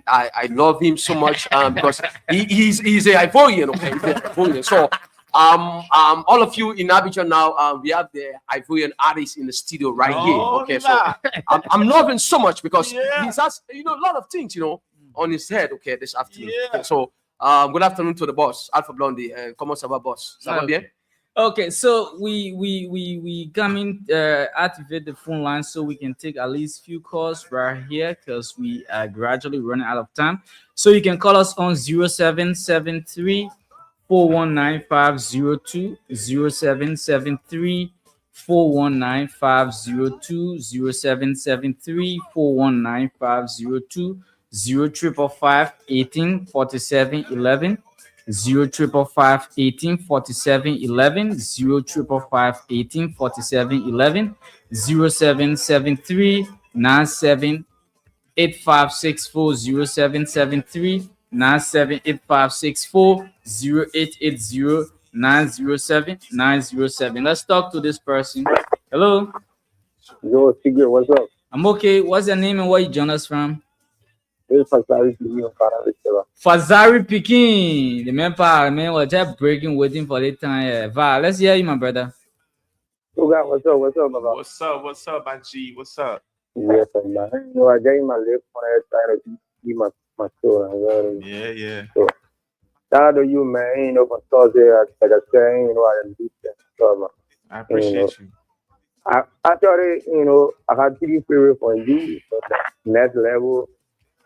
F: I love him so much because he's a Ivorian, okay? He's a Ivorian. So all of you in Abidjan now, we have the Ivorian artist in the studio right here. Okay, so I'm loving so much because he has a lot of things, on his head, okay, this afternoon. Okay, so good afternoon to the boss, Alpha Blondie, and comment ça va, boss? Ça va bien?
G: Okay, so we come in activate the phone line so we can take at least few calls right here because we are gradually running out of time. So you can call us on 0773 419 502 0773 419 502 0773 419 502 0555 18 47 11 0555 18 47 11 0555 18 47 11 0773 97 8564 0773 978564 0880 907 907. Let's talk to this person. Hello.
J: Yo, Tigger, what's up?
G: I'm okay. What's your name and where you join us from?
J: This is Fazari Pekin from Paraviceva.
G: Fazari Pekin. The man was just breaking, waiting for the time. Va, let's hear you, my brother.
J: Toga, what's up? What's up, brother?
I: What's up, Banji? What's up?
J: Yes, man. I got in my left when I tried to see my store.
I: Yeah.
J: So, shout out to you, man. For Thursday, like I said, I didn't do that. So, man.
I: I appreciate you.
J: I actually, I had 3 favorites for you. So the next level,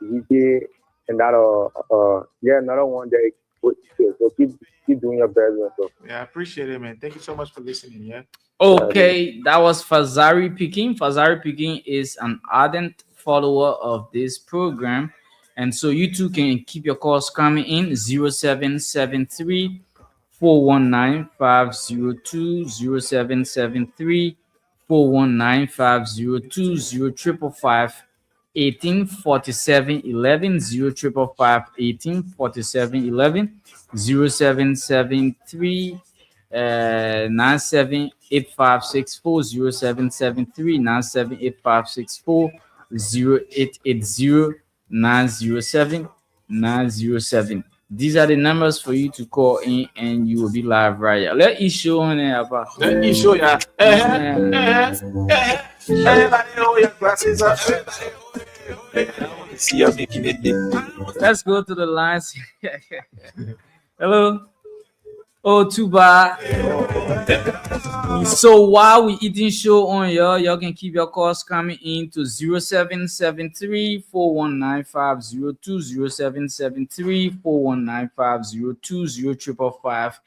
J: DJ, and that, another one that so keep doing your best. So.
I: Yeah, I appreciate it, man. Thank you so much for listening. Yeah.
G: Okay, that was Fazari Pekin. Fazari Pekin is an ardent follower of this program, and so you too can keep your calls coming in 0773 419 502 0773 419 502 0555 184711 0555 184711 0773 978564 0773 978564 0880 907 907. These are the numbers for you to call in and you will be live right here. Let me show on there about
I: Let me show ya. Everybody hold your glasses up. I want to see you making it big.
G: Let's go to the lines. Hello. Oh, too bad. So while we eating show on y'all can keep your calls coming in to 0773 419502 0773 419502 0555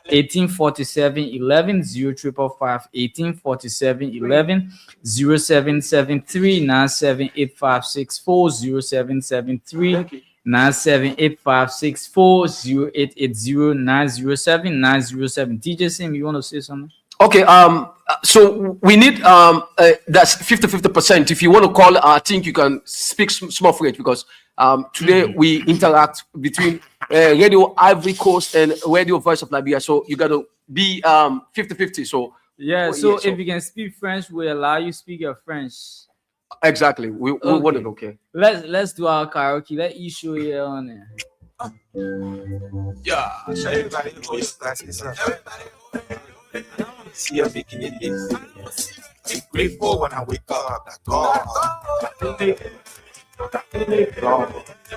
G: 1847 11 0555 1847 11 0773 978564 0773 978564 0880 907 907. DJ Sim, you want to say something?
F: Okay, so we need that's 50-50%. If you want to call, I think you can speak small French because today we interact between Radio Ivory Coast and Radio Voice of Liberia. So you got to be 50-50. So
G: so if you can speak French, we allow you speak your French.
F: Exactly. We want it. Okay.
G: Let's do our karaoke. Let you show you on there.
I: Yeah, everybody hold your glasses up. I want to see you making it big. I'm grateful when I wake up.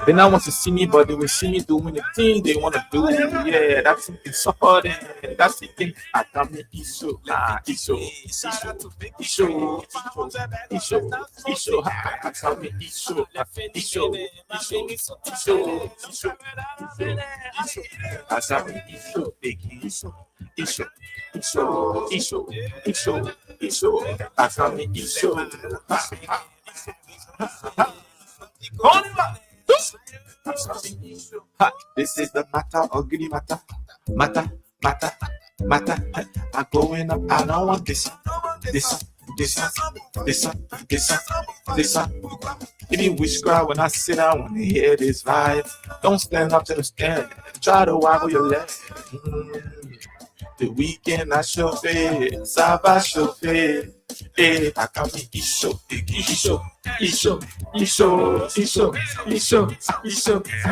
I: They not want to see me, but they will see me doing the thing they want to do. Yeah, that's something solid. That's the thing. I got me issue. I got me issue. This is the matter, ugly matter. I'm going up, I don't want this. Give me witchcraft when I sit down, when you hear this vibe. Don't stand up to the stand, try to wobble your leg. The weekend I chauffer, ça va chauffer. I got me issue. I got me issue. I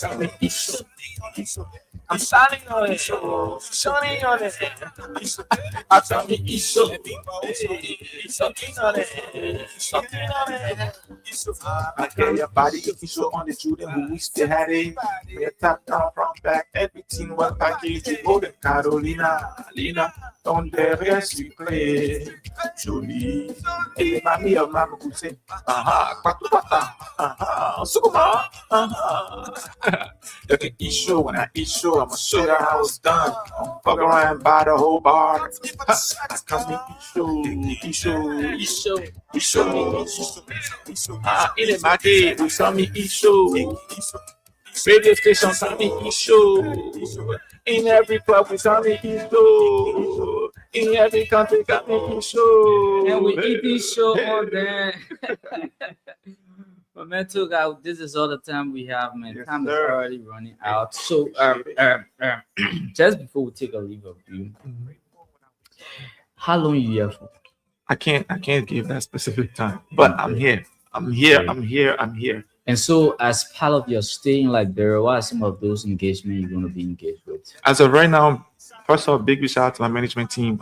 I: got me issue. I'm standing on it, shining on it. I got me issue. Something on it. I get your body official on the Judah who we still had it. We top down from back, everything was packaged. Golden Carolina, Lina, don't dare s'il plaît. Jolie. Et mamie, maman, vous savez. Sukuma. Look at issue when I issue, I'ma show you how it's done. Don't fuck around by the whole bar. I come in issue. In my day, we saw me issue. Radio station saw me issue. In every club, we saw me issue. In every country, got me issue.
G: And we eat this show all day. But man, too, guys, this is all the time we have, man.
I: Yes,
G: Time
I: sir.
G: is already running out. So, just before we take a leave of you, how long you here for?
I: I can't give that specific time, but I'm here. I'm here.
G: And so, as part of your stay in Liberia, what are some of those engagements you're going to be engaged with?
I: As of right now, first off, big shout out to my management team.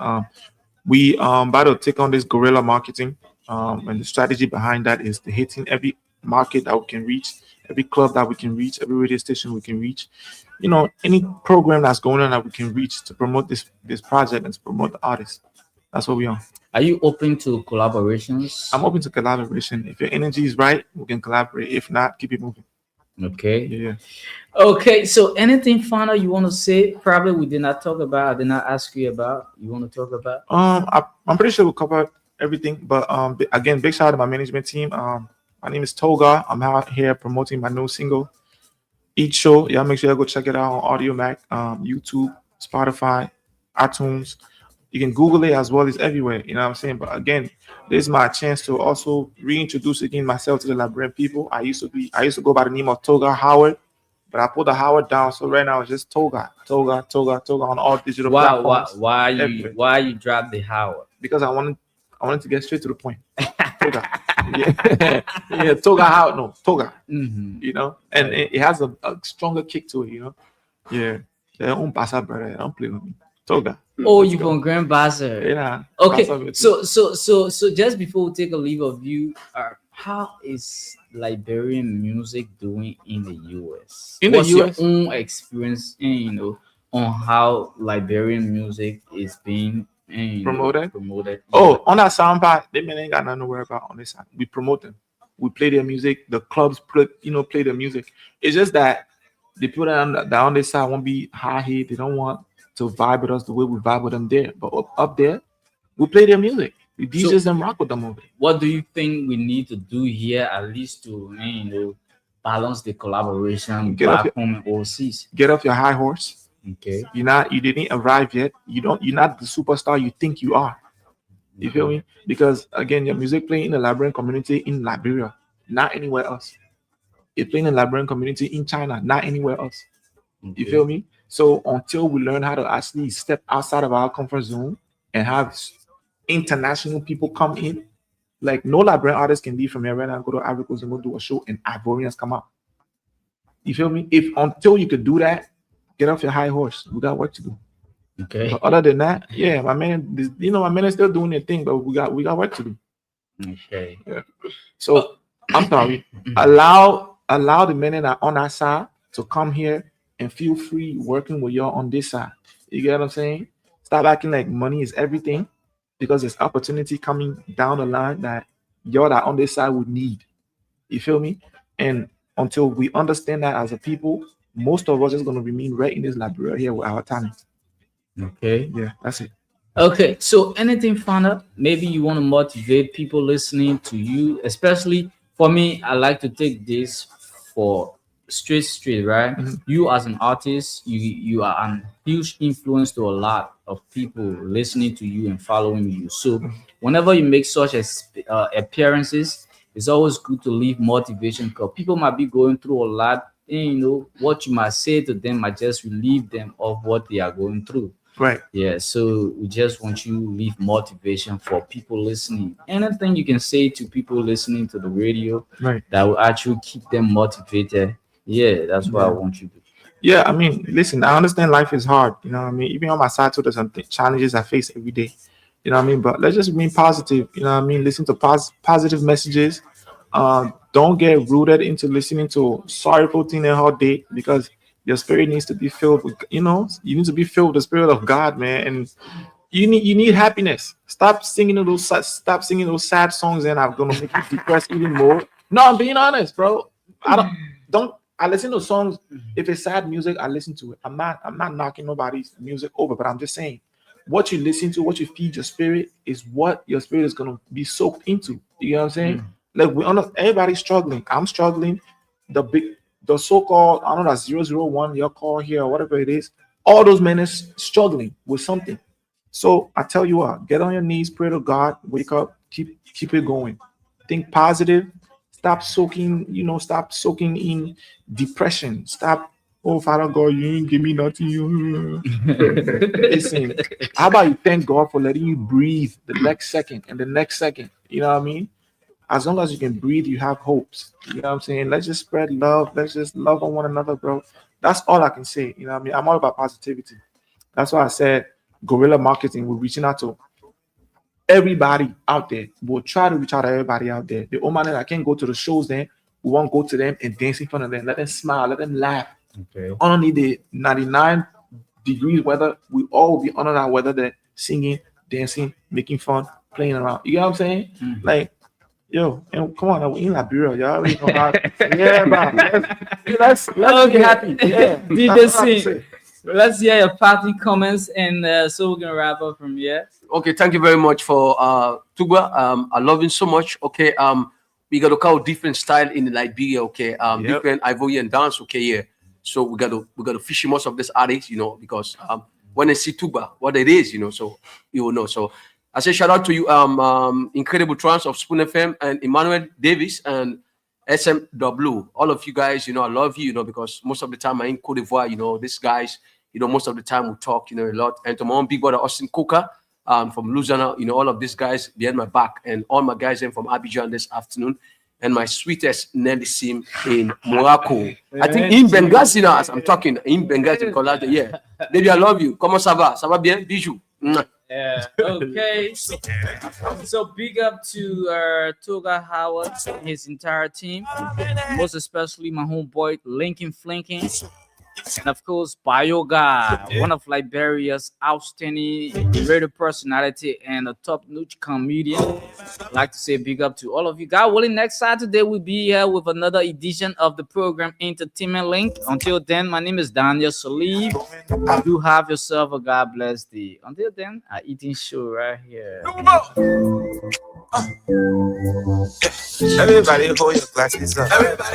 I: We about to take on this guerrilla marketing. And the strategy behind that is to hitting every market that we can reach, every club that we can reach, every radio station we can reach. You know, any program that's going on that we can reach to promote this project and to promote the artists. That's what we are.
G: Are you open to collaborations?
I: I'm open to collaboration. If your energy is right, we can collaborate. If not, keep it moving.
G: Okay.
I: Yeah.
G: Okay. So, anything final you want to say? Probably we did not talk about. I did not ask you about. You want to talk about?
I: I'm pretty sure we covered everything. But again, big shout out to my management team. My name is Toga. I'm out here promoting my new single, Eat Show. Y'all make sure you go check it out on Audio Mac, YouTube, Spotify, iTunes. You can Google it as well. It's everywhere. You know what I'm saying? But again, this is my chance to also reintroduce again myself to the Liberian people. I used to go by the name of Toga Howard, but I put the Howard down. So right now it's just Toga on all digital platforms.
G: Why you drop the Howard?
I: Because I wanted to get straight to the point. Toga. Yeah. Yeah, Toga Howard. No, Toga. You know, and it has a stronger kick to it, you know. Yeah. Their own Bassa brother. Don't play with me. Toga.
G: Oh, you from Grand Bassa.
I: Yeah.
G: Okay.
I: Bassa
G: So just before we take a leave of you, how is Liberian music doing in the US?
I: In the
G: What's
I: US?
G: your own experience, on how Liberian music is being
I: Promoted?
G: Promoted.
I: Oh, on that soundpad, they ain't got nothing to worry about on this side. We promote them. We play their music. The clubs play their music. It's just that the people that on this side won't be high hit. They don't want to vibe with us the way we vibe with them there. But up there, we play their music. We DJs and rock with them over there.
G: What do you think we need to do here, at least to balance the collaboration back home and overseas?
I: Get off your high horse.
G: Okay.
I: You didn't arrive yet. You're not the superstar you think you are. You feel me? Because again, your music playing in the Liberian community in Liberia, not anywhere else. It's playing in the Liberian community in China, not anywhere else.
G: Okay.
I: You feel me? So until we learn how to actually step outside of our comfort zone and have international people come in, like no Liberian artist can leave from here right now, go to Ivory Coast and go do a show and Ivorians come out. You feel me? Until you could do that, get off your high horse. We got work to do.
G: Okay.
I: But other than that, yeah, my man is still doing their thing, but we got work to do.
G: Okay.
I: Yeah. So I'm sorry. Allow the men that are on our side to come here and feel free working with y'all on this side. You get what I'm saying? Stop acting like money is everything, because there's opportunity coming down the line that y'all that on this side would need. You feel me? And until we understand that as a people, most of us is going to remain right in this Liberia here with our talent.
G: Okay.
I: Yeah, that's it.
G: Okay. So anything fun? Maybe you want to motivate people listening to you, especially for me. I like to take this for straight, right? You as an artist, you are a huge influence to a lot of people listening to you and following you. So whenever you make such appearances, it's always good to leave motivation, because people might be going through a lot. And, what you might say to them might just relieve them of what they are going through.
I: Right.
G: Yeah. So we just want you to leave motivation for people listening. Anything you can say to people listening to the radio,
I: right,
G: that will actually keep them motivated. Yeah, that's what I want you to do.
I: Yeah, I mean, listen, I understand life is hard. You know what I mean? Even on my side too, there's some challenges I face every day. You know what I mean? But let's just remain positive. You know what I mean? Listen to positive messages. Don't get rooted into listening to sorrowful thing all day, because your spirit needs to be filled with, you need to be filled with the Spirit of God, man. And you need happiness. Stop singing those sad songs, and I'm gonna make you depressed even more. No, I'm being honest, bro. I listen to songs. If it's sad music, I listen to it. I'm not knocking nobody's music over, but I'm just saying, what you listen to, what you feed your spirit, is what your spirit is gonna be soaked into. You know what I'm saying? Like everybody's struggling. I'm struggling. The so-called, I don't know, that's 001, your call here, or whatever it is. All those men is struggling with something. So I tell you what, get on your knees, pray to God, wake up, keep it going. Think positive. Stop soaking in depression. Stop, oh Father God, you ain't give me nothing. Listen, how about you thank God for letting you breathe the next second and the next second? You know what I mean? As long as you can breathe, you have hopes. You know what I'm saying? Let's just spread love. Let's just love on one another, bro. That's all I can say. You know what I mean? I'm all about positivity. That's why I said guerrilla marketing. We're reaching out to everybody out there. We'll try to reach out to everybody out there. The old man that can't go to the shows, then we won't go to them and dance in front of them. Let them smile. Let them laugh.
G: Okay.
I: Only the 99 degrees weather, we all will be under that weather there, singing, dancing, making fun, playing around. You know what I'm saying? Like, yo, and come on, we're in Liberia, y'all already know how. Yeah, man. Let's be happy. Yeah,
G: DJ, let's hear your party comments, and so we're gonna wrap up from here.
F: Okay, thank you very much for Tugba. I love him so much. Okay, we got to call different style in Liberia. Okay, different Ivorian dance. Okay, yeah. So we got to feature most of this artists, because when they see tuba, what it is, so you will know. So I say shout out to you, Incredible Trance of Spoon FM and Emmanuel Davis and SMW. All of you guys, I love you, because most of the time I'm in Cote d'Ivoire, these guys, most of the time we talk, a lot. And to my own big brother, Austin Coker, from Louisiana, all of these guys behind my back, and all my guys in from Abidjan this afternoon, and my sweetest Nelly Sim in Morocco. I think in Benghazi now, as I'm talking, in Benghazi, Colada, yeah. Baby, I love you. Comment ça va? Ça va bien? Bijou.
G: Yeah. Okay. So big up to Toga Howard and his entire team, most especially my homeboy Lincoln Flinking, and of course Bioga, one of Liberia's outstanding radio personality and a top-notch comedian. I'd like to say big up to all of you. God willing, next Saturday we'll be here with another edition of the program Entertainment Link. Until then, my name is Daniel Saliv. Do have yourself a God bless day. Until then, I eating show right here.
E: Everybody hold your glasses up. Everybody